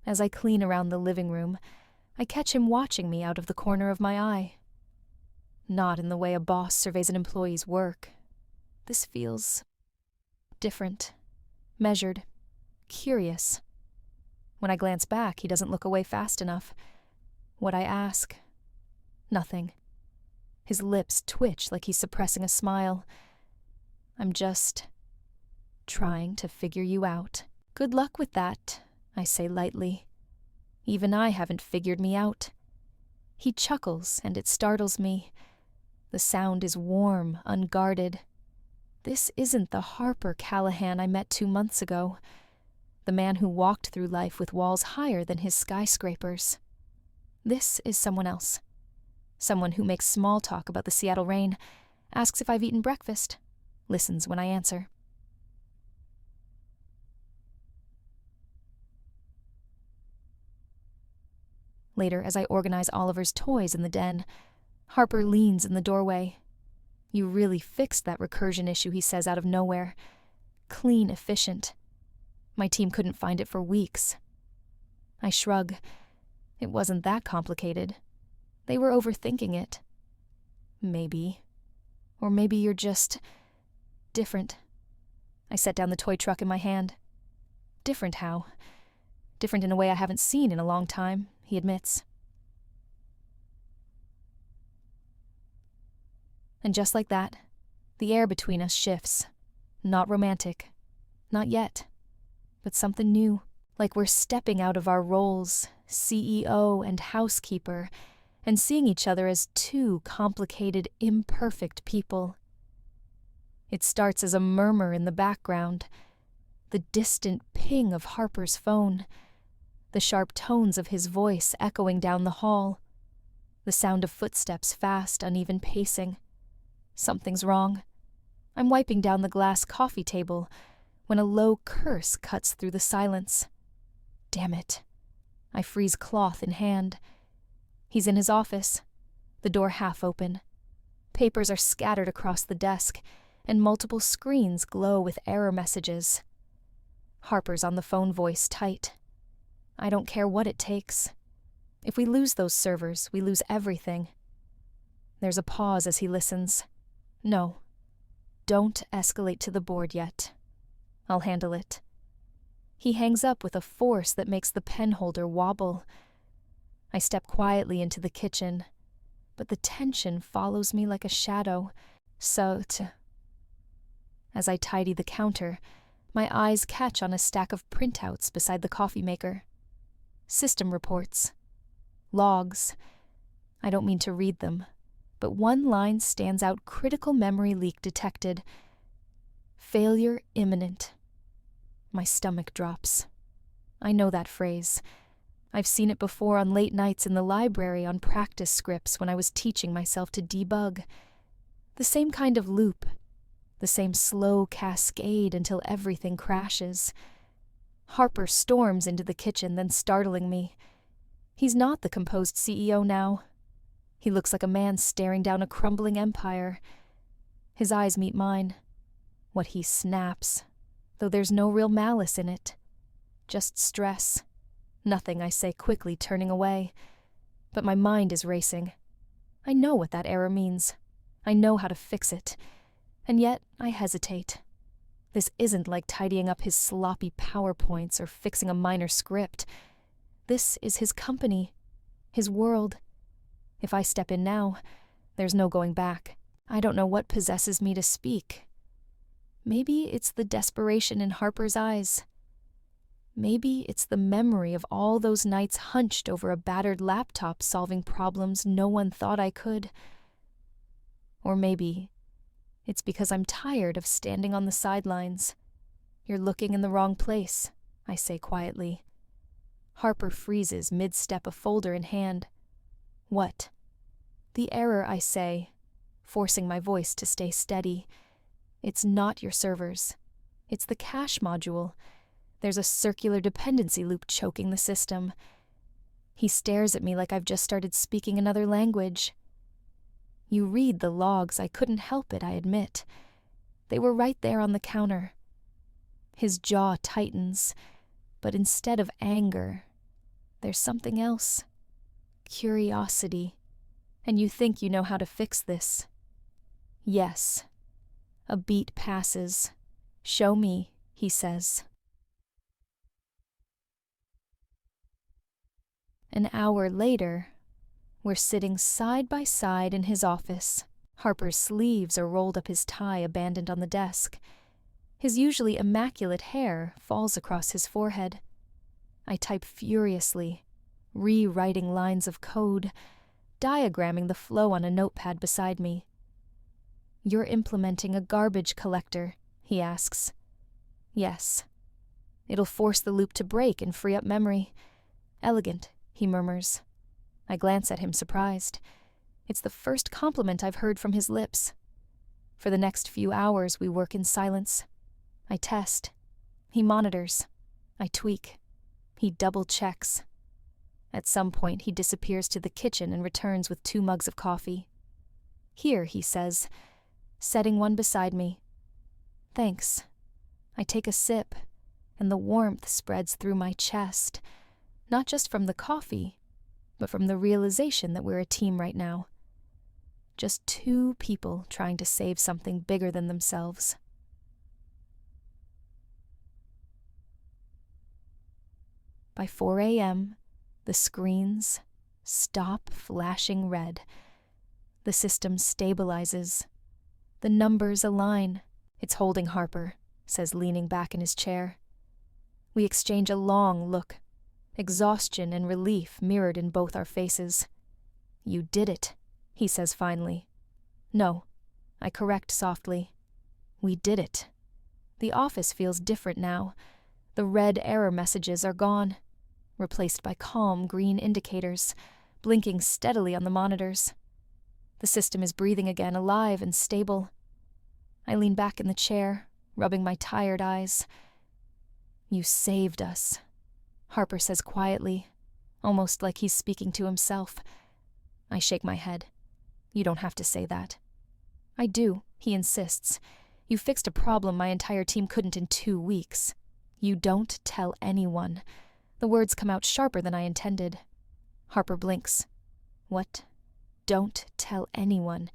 Speaker 1: As I clean around the living room, I catch him watching me out of the corner of my eye. Not in the way a boss surveys an employee's work. This feels different, measured, curious. When I glance back, he doesn't look away fast enough. What I ask? Nothing. His lips twitch like he's suppressing a smile. I'm just trying to figure you out. Good luck with that, I say lightly. Even I haven't figured me out. He chuckles, and it startles me. The sound is warm, unguarded. This isn't the Harper Callahan I met 2 months ago, the man who walked through life with walls higher than his skyscrapers. This is someone else. Someone who makes small talk about the Seattle rain, asks if I've eaten breakfast, listens when I answer. Later, as I organize Oliver's toys in the den, Harper leans in the doorway. You really fixed that recursion issue, he says out of nowhere. Clean, efficient. My team couldn't find it for weeks. I shrug. It wasn't that complicated. They were overthinking it. Maybe. Or maybe you're just different. I set down the toy truck in my hand. Different how? Different in a way I haven't seen in a long time, he admits. And just like that, the air between us shifts. Not romantic. Not yet. But something new. Like we're stepping out of our roles, CEO and housekeeper, and seeing each other as two complicated, imperfect people. It starts as a murmur in the background, the distant ping of Harper's phone, the sharp tones of his voice echoing down the hall, the sound of footsteps, fast, uneven pacing. Something's wrong. I'm wiping down the glass coffee table when a low curse cuts through the silence. Damn it. I freeze cloth in hand. He's in his office, the door half open. Papers are scattered across the desk, and multiple screens glow with error messages. Harper's on the phone, voice tight. I don't care what it takes. If we lose those servers, we lose everything. There's a pause as he listens. No, don't escalate to the board yet. I'll handle it. He hangs up with a force that makes the pen holder wobble. I step quietly into the kitchen, but the tension follows me like a shadow. As I tidy the counter, my eyes catch on a stack of printouts beside the coffee maker. System reports. Logs. I don't mean to read them, but one line stands out: critical memory leak detected. Failure imminent. My stomach drops. I know that phrase. I've seen it before on late nights in the library on practice scripts when I was teaching myself to debug. The same kind of loop. The same slow cascade until everything crashes. Harper storms into the kitchen, then startling me. He's not the composed CEO now. He looks like a man staring down a crumbling empire. His eyes meet mine. What he snaps, though there's no real malice in it. Just stress. Nothing, I say quickly, turning away. But my mind is racing. I know what that error means. I know how to fix it. And yet, I hesitate. This isn't like tidying up his sloppy PowerPoints or fixing a minor script. This is his company, his world. If I step in now, there's no going back. I don't know what possesses me to speak. Maybe it's the desperation in Harper's eyes. Maybe it's the memory of all those nights hunched over a battered laptop solving problems no one thought I could. Or maybe it's because I'm tired of standing on the sidelines. You're looking in the wrong place, I say quietly. Harper freezes mid-step, a folder in hand. What? The error, I say, forcing my voice to stay steady. It's not your servers. It's the cache module. There's a circular dependency loop choking the system. He stares at me like I've just started speaking another language. You read the logs. I couldn't help it, I admit. They were right there on the counter. His jaw tightens, but instead of anger, there's something else. Curiosity. And you think you know how to fix this. Yes. A beat passes. Show me, he says. An hour later, we're sitting side by side in his office. Harper's sleeves are rolled up his tie abandoned on the desk. His usually immaculate hair falls across his forehead. I type furiously, rewriting lines of code, diagramming the flow on a notepad beside me. You're implementing a garbage collector, he asks. Yes. It'll force the loop to break and free up memory. Elegant, he murmurs. I glance at him surprised. It's the first compliment I've heard from his lips. For the next few hours we work in silence. I test. He monitors. I tweak. He double-checks. At some point he disappears to the kitchen and returns with 2 mugs of coffee. Here, he says, setting one beside me. Thanks. I take a sip, and the warmth spreads through my chest, not just from the coffee, but from the realization that we're a team right now. Just 2 people trying to save something bigger than themselves. By 4 a.m., the screens stop flashing red. The system stabilizes. The numbers align. It's holding Harper, says leaning back in his chair. We exchange a long look, exhaustion and relief mirrored in both our faces. You did it, he says finally. No, I correct softly. We did it. The office feels different now. The red error messages are gone, replaced by calm green indicators, blinking steadily on the monitors. The system is breathing again, alive and stable. I lean back in the chair, rubbing my tired eyes. You saved us, Harper says quietly, almost like he's speaking to himself. I shake my head. You don't have to say that. I do, he insists. You fixed a problem my entire team couldn't in 2 weeks. You don't tell anyone. The words come out sharper than I intended. Harper blinks. What? Don't tell anyone.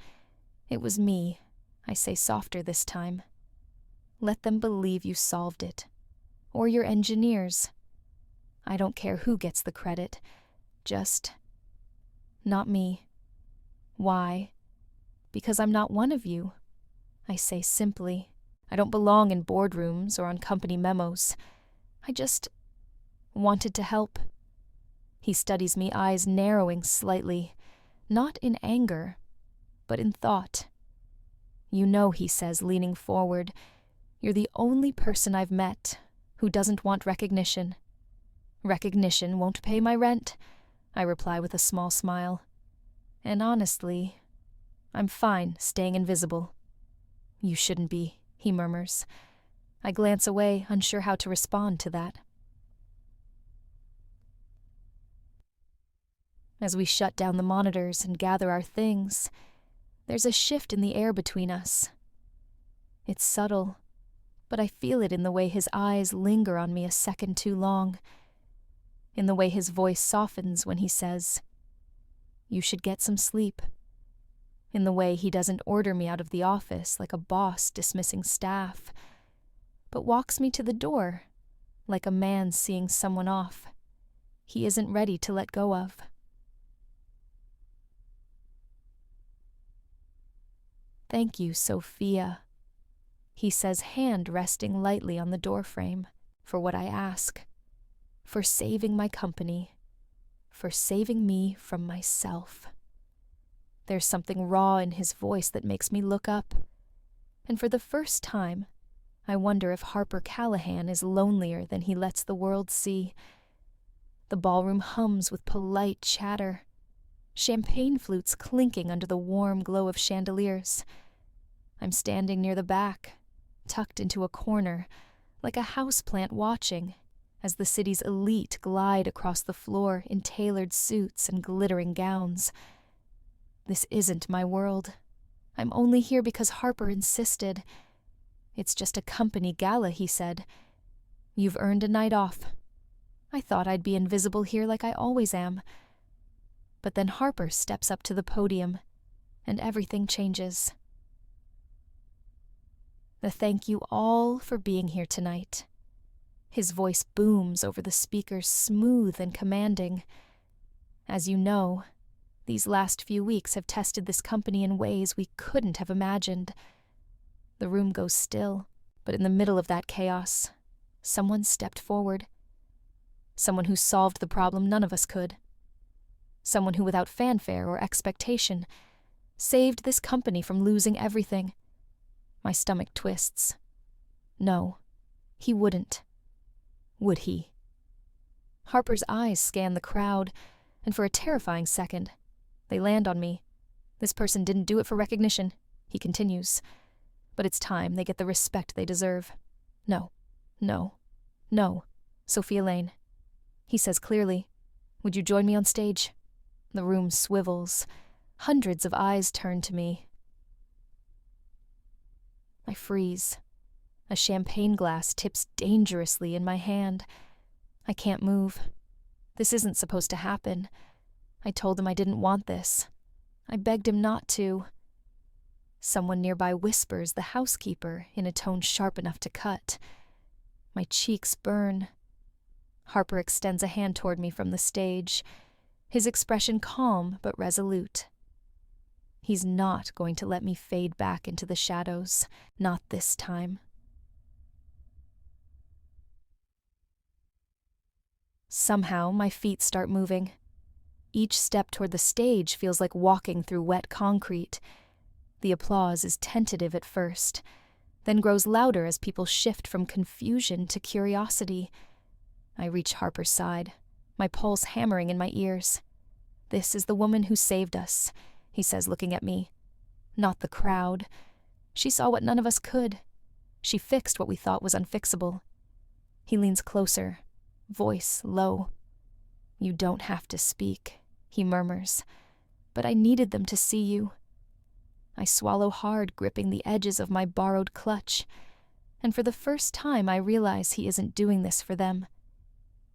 Speaker 1: It was me, I say softer this time. Let them believe you solved it. Or your engineers. I don't care who gets the credit. Just not me. Why? Because I'm not one of you. I say simply. I don't belong in boardrooms or on company memos. I just wanted to help. He studies me, eyes narrowing slightly, not in anger, but in thought. You know, he says, leaning forward, You're the only person I've met who doesn't want recognition. Recognition won't pay my rent, I reply with a small smile. And honestly, I'm fine staying invisible. You shouldn't be, he murmurs. I glance away, unsure how to respond to that. As we shut down the monitors and gather our things, there's a shift in the air between us. It's subtle, but I feel it in the way his eyes linger on me a second too long, in the way his voice softens when he says, "You should get some sleep," in the way he doesn't order me out of the office like a boss dismissing staff, but walks me to the door like a man seeing someone off he isn't ready to let go of. "Thank you, Sophia," he says, hand resting lightly on the doorframe, "for what I ask, for saving my company, for saving me from myself." There's something raw in his voice that makes me look up, and for the first time, I wonder if Harper Callahan is lonelier than he lets the world see. The ballroom hums with polite chatter, champagne flutes clinking under the warm glow of chandeliers. I'm standing near the back, tucked into a corner, like a houseplant watching as the city's elite glide across the floor in tailored suits and glittering gowns. This isn't my world. I'm only here because Harper insisted. "It's just a company gala," he said. "You've earned a night off." I thought I'd be invisible here like I always am. But then Harper steps up to the podium, and everything changes. "The thank you all for being here tonight." His voice booms over the speakers, smooth and commanding. "As you know, these last few weeks have tested this company in ways we couldn't have imagined." The room goes still, but in the middle of that chaos, someone stepped forward. Someone who solved the problem none of us could. Someone who, without fanfare or expectation, saved this company from losing everything. My stomach twists. No, he wouldn't. Would he? Harper's eyes scan the crowd, and for a terrifying second, they land on me. This person didn't do it for recognition, he continues. But it's time they get the respect they deserve. "No, no, no, Sophia Lane," he says clearly. "Would you join me on stage?" The room swivels. Hundreds of eyes turn to me. I freeze. A champagne glass tips dangerously in my hand. I can't move. This isn't supposed to happen. I told him I didn't want this. I begged him not to. Someone nearby whispers "the housekeeper" in a tone sharp enough to cut. My cheeks burn. Harper extends a hand toward me from the stage, his expression calm but resolute. He's not going to let me fade back into the shadows, not this time. Somehow, my feet start moving. Each step toward the stage feels like walking through wet concrete. The applause is tentative at first, then grows louder as people shift from confusion to curiosity. I reach Harper's side, my pulse hammering in my ears. "This is the woman who saved us," he says, looking at me. "Not the crowd. She saw what none of us could. She fixed what we thought was unfixable." He leans closer, voice low. "You don't have to speak," he murmurs, "but I needed them to see you." I swallow hard, gripping the edges of my borrowed clutch, and for the first time I realize he isn't doing this for them.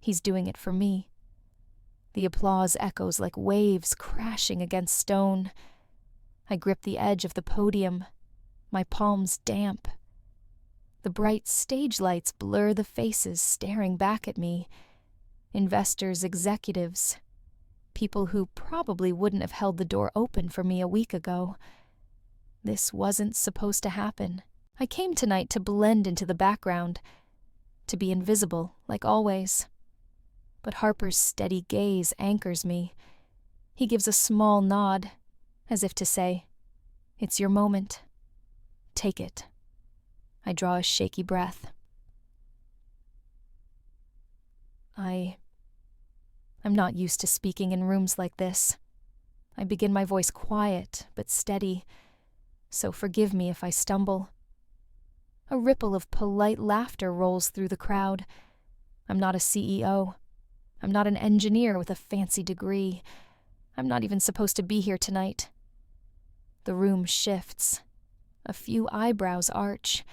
Speaker 1: He's doing it for me. The applause echoes like waves crashing against stone. I grip the edge of the podium, my palms damp. The bright stage lights blur the faces staring back at me. Investors, executives, people who probably wouldn't have held the door open for me a week ago. This wasn't supposed to happen. I came tonight to blend into the background, to be invisible, like always. But Harper's steady gaze anchors me. He gives a small nod, as if to say, "It's your moment. Take it." I draw a shaky breath. I'm not used to speaking in rooms like this. I begin my voice quiet but steady, so forgive me if I stumble. A ripple of polite laughter rolls through the crowd. I'm not a CEO. I'm not an engineer with a fancy degree. I'm not even supposed to be here tonight. The room shifts. A few eyebrows arch.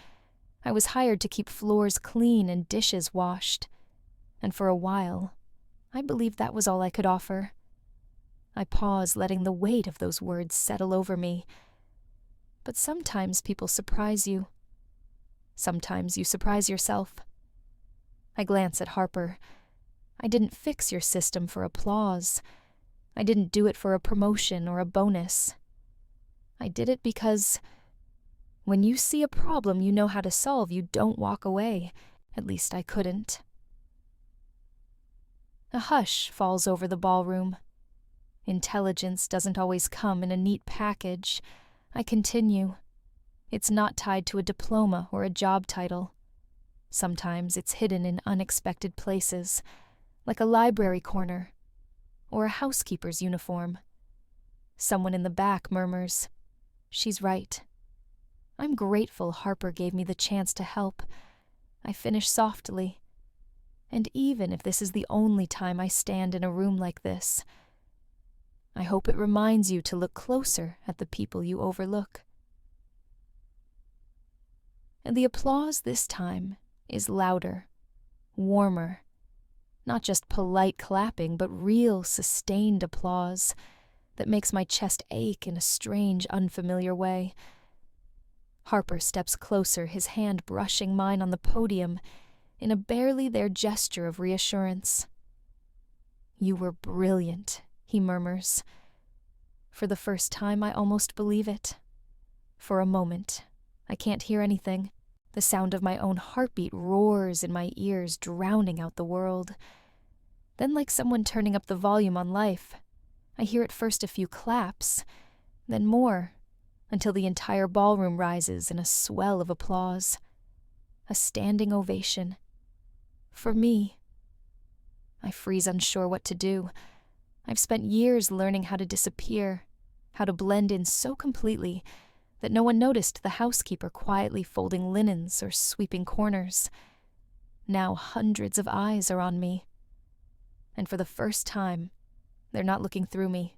Speaker 1: I was hired to keep floors clean and dishes washed. And for a while, I believed that was all I could offer. I pause, letting the weight of those words settle over me. But sometimes people surprise you. Sometimes you surprise yourself. I glance at Harper. I didn't fix your system for applause. I didn't do it for a promotion or a bonus. I did it because when you see a problem you know how to solve, you don't walk away. At least I couldn't. A hush falls over the ballroom. Intelligence doesn't always come in a neat package. I continue. It's not tied to a diploma or a job title. Sometimes it's hidden in unexpected places, like a library corner or a housekeeper's uniform. Someone in the back murmurs, "She's right." I'm grateful Harper gave me the chance to help. I finish softly. And even if this is the only time I stand in a room like this, I hope it reminds you to look closer at the people you overlook. And the applause this time is louder, warmer. Not just polite clapping, but real, sustained applause that makes my chest ache in a strange, unfamiliar way. Harper steps closer, his hand brushing mine on the podium in a barely there gesture of reassurance. "You were brilliant," he murmurs. For the first time, I almost believe it. For a moment, I can't hear anything. The sound of my own heartbeat roars in my ears, drowning out the world. Then, like someone turning up the volume on life, I hear at first a few claps, then more, until the entire ballroom rises in a swell of applause. A standing ovation. For me. I freeze, unsure what to do. I've spent years learning how to disappear, how to blend in so completely that no one noticed the housekeeper quietly folding linens or sweeping corners. Now hundreds of eyes are on me. And for the first time, they're not looking through me.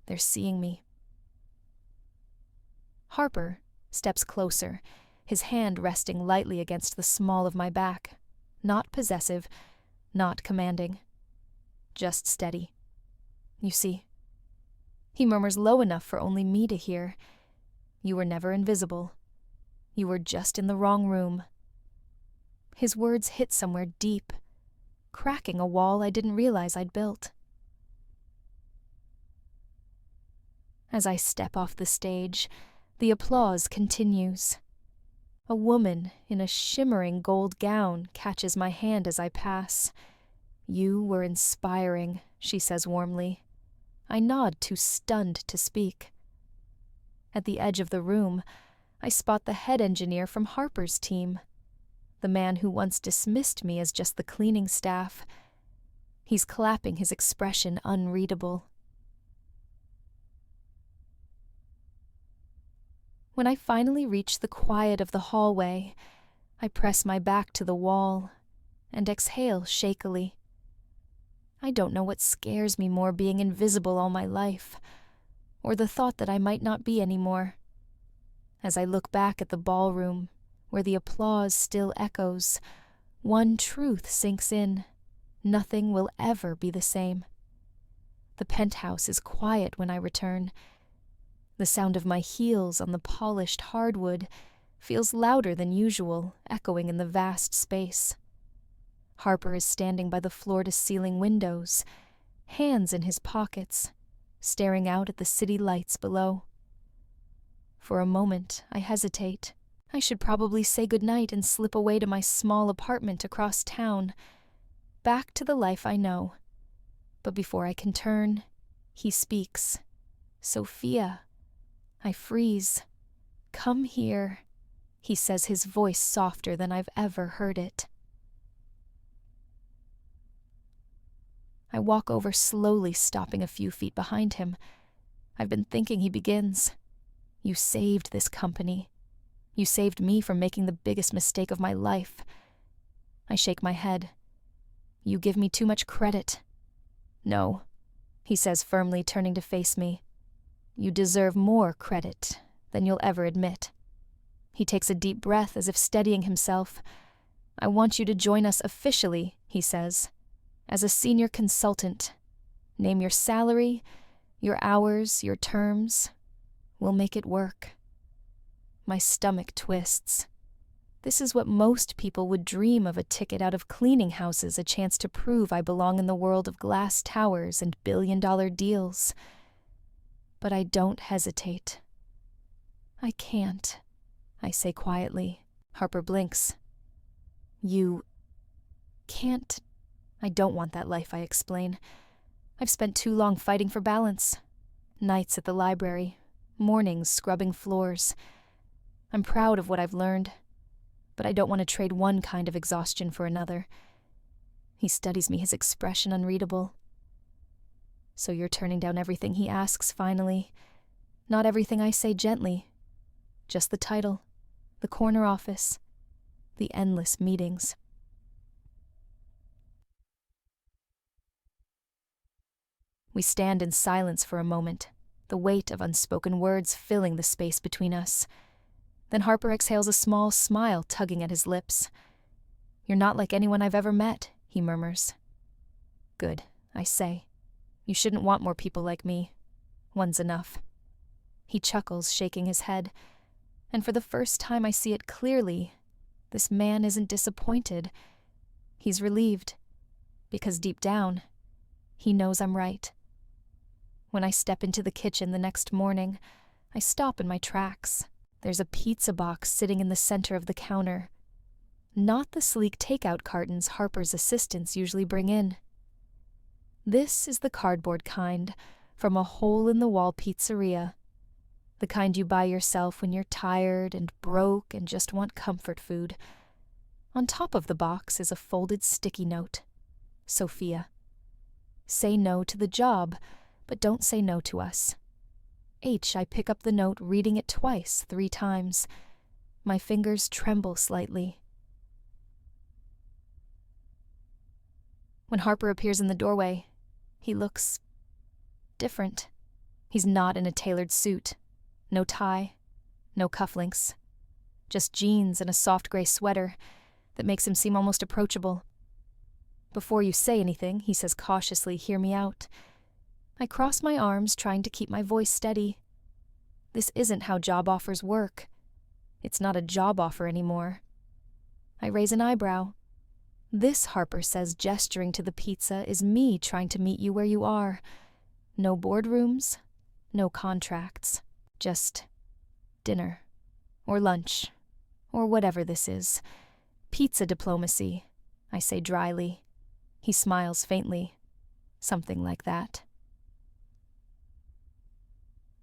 Speaker 1: They're seeing me. Harper steps closer, his hand resting lightly against the small of my back. Not possessive, not commanding. Just steady. "You see." He murmurs low enough for only me to hear. "You were never invisible. You were just in the wrong room." His words hit somewhere deep, cracking a wall I didn't realize I'd built. As I step off the stage, the applause continues. A woman in a shimmering gold gown catches my hand as I pass. "You were inspiring," she says warmly. I nod, too stunned to speak. At the edge of the room, I spot the head engineer from Harper's team, the man who once dismissed me as just the cleaning staff. He's clapping, his expression unreadable. When I finally reach the quiet of the hallway, I press my back to the wall and exhale shakily. I don't know what scares me more, being invisible all my life, or the thought that I might not be anymore. As I look back at the ballroom, where the applause still echoes, one truth sinks in: nothing will ever be the same. The penthouse is quiet when I return. The sound of my heels on the polished hardwood feels louder than usual, echoing in the vast space. Harper is standing by the floor-to-ceiling windows, hands in his pockets, staring out at the city lights below. For a moment, I hesitate. I should probably say goodnight and slip away to my small apartment across town, back to the life I know. But before I can turn, he speaks. "Sophia." I freeze. "Come here." he says, his voice softer than I've ever heard it. I walk over slowly, stopping a few feet behind him. I've been thinking, he begins. You saved this company. You saved me from making the biggest mistake of my life. I shake my head. You give me too much credit. No, he says firmly, turning to face me. You deserve more credit than you'll ever admit. He takes a deep breath as if steadying himself. I want you to join us officially, he says, as a senior consultant. Name your salary, your hours, your terms. We'll make it work. My stomach twists. This is what most people would dream of, a ticket out of cleaning houses, a chance to prove I belong in the world of glass towers and billion-dollar deals. But I don't hesitate. I can't, I say quietly. Harper blinks. You can't. I don't want that life, I explain. I've spent too long fighting for balance. Nights at the library, mornings scrubbing floors. I'm proud of what I've learned, but I don't want to trade one kind of exhaustion for another. He studies me, his expression unreadable. So you're turning down everything, he asks finally. Not everything, I say gently. Just the title, the corner office, the endless meetings. We stand in silence for a moment, the weight of unspoken words filling the space between us. Then Harper exhales a small smile, tugging at his lips. You're not like anyone I've ever met, he murmurs. Good, I say. You shouldn't want more people like me. One's enough. He chuckles, shaking his head. And for the first time I see it clearly. This man isn't disappointed. He's relieved. Because deep down, he knows I'm right. When I step into the kitchen the next morning, I stop in my tracks. There's a pizza box sitting in the center of the counter. Not the sleek takeout cartons Harper's assistants usually bring in. This is the cardboard kind, from a hole-in-the-wall pizzeria. The kind you buy yourself when you're tired and broke and just want comfort food. On top of the box is a folded sticky note. Sophia. Say no to the job, but don't say no to us. I pick up the note, reading it twice, 3 times. My fingers tremble slightly. When Harper appears in the doorway, he looks different. He's not in a tailored suit. No tie, no cufflinks. Just jeans and a soft gray sweater that makes him seem almost approachable. Before you say anything, he says cautiously, hear me out. I cross my arms, trying to keep my voice steady. This isn't how job offers work. It's not a job offer anymore. I raise an eyebrow. This, Harper says, gesturing to the pizza, is me trying to meet you where you are. No boardrooms, no contracts. Just dinner, or lunch, or whatever this is. Pizza diplomacy, I say dryly. He smiles faintly. Something like that.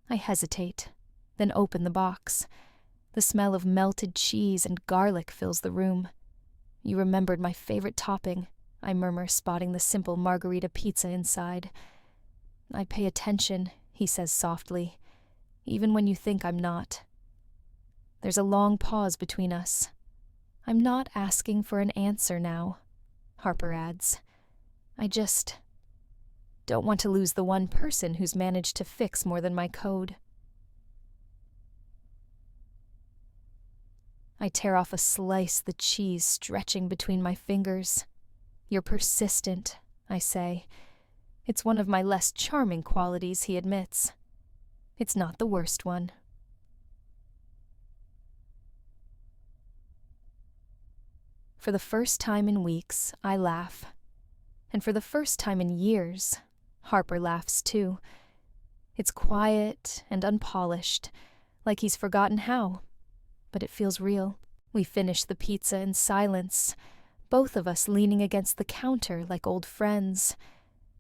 Speaker 1: I hesitate, then open the box. The smell of melted cheese and garlic fills the room. You remembered my favorite topping, I murmur, spotting the simple margarita pizza inside. I pay attention, he says softly, even when you think I'm not. There's a long pause between us. I'm not asking for an answer now, Harper adds. I just don't want to lose the one person who's managed to fix more than my code. I tear off a slice, the cheese stretching between my fingers. You're persistent, I say. It's one of my less charming qualities, he admits. It's not the worst one. For the first time in weeks, I laugh. And for the first time in years, Harper laughs too. It's quiet and unpolished, like he's forgotten how. But it feels real. We finish the pizza in silence, both of us leaning against the counter like old friends,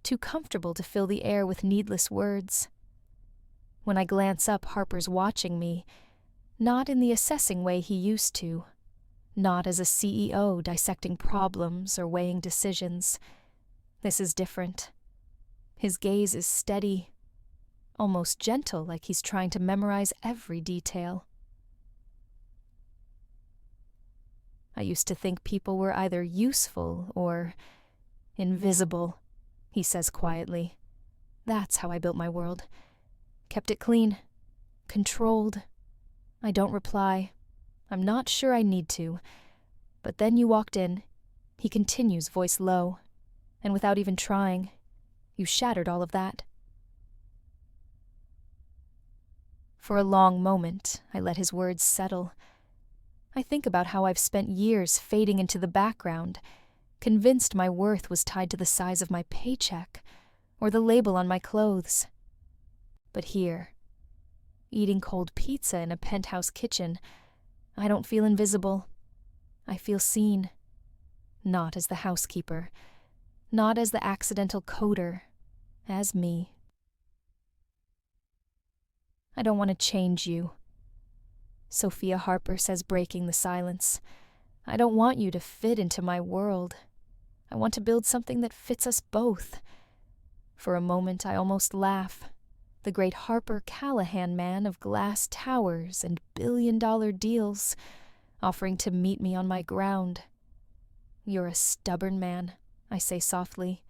Speaker 1: too comfortable to fill the air with needless words. When I glance up, Harper's watching me, Not in the assessing way he used to. Not as a CEO dissecting problems or weighing decisions. This is different. His gaze is steady, almost gentle, like he's trying to memorize every detail. I used to think people were either useful or invisible, he says quietly. That's how I built my world. Kept it clean. Controlled. I don't reply. I'm not sure I need to. But then you walked in. He continues, voice low. And without even trying, you shattered all of that. For a long moment, I let his words settle. I think about how I've spent years fading into the background, convinced my worth was tied to the size of my paycheck or the label on my clothes. But here, eating cold pizza in a penthouse kitchen, I don't feel invisible. I feel seen. Not as the housekeeper, not as the accidental coder, as me. I don't want to change you, Sophia Harper says, breaking the silence. I don't want you to fit into my world. I want to build something that fits us both. For a moment I almost laugh. The great Harper Callahan man of glass towers and billion-dollar deals, offering to meet me on my ground. You're a stubborn man, I say softly.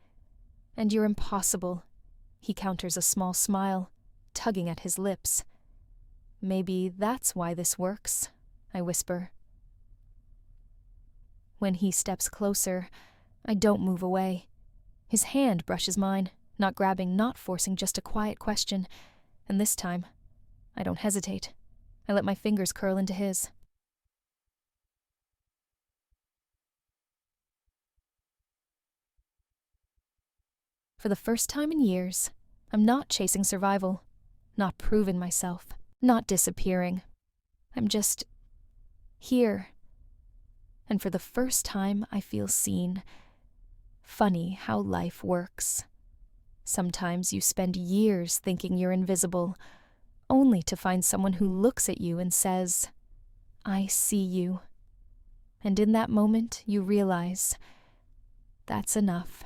Speaker 1: And you're impossible, he counters, a small smile, tugging at his lips. Maybe that's why this works, I whisper. When he steps closer, I don't move away. His hand brushes mine, not grabbing, not forcing, just a quiet question. And this time, I don't hesitate. I let my fingers curl into his. For the first time in years, I'm not chasing survival, not proving myself, not disappearing. I'm just here. And for the first time, I feel seen. Funny how life works. Sometimes you spend years thinking you're invisible, only to find someone who looks at you and says, I see you. And in that moment, you realize, that's enough.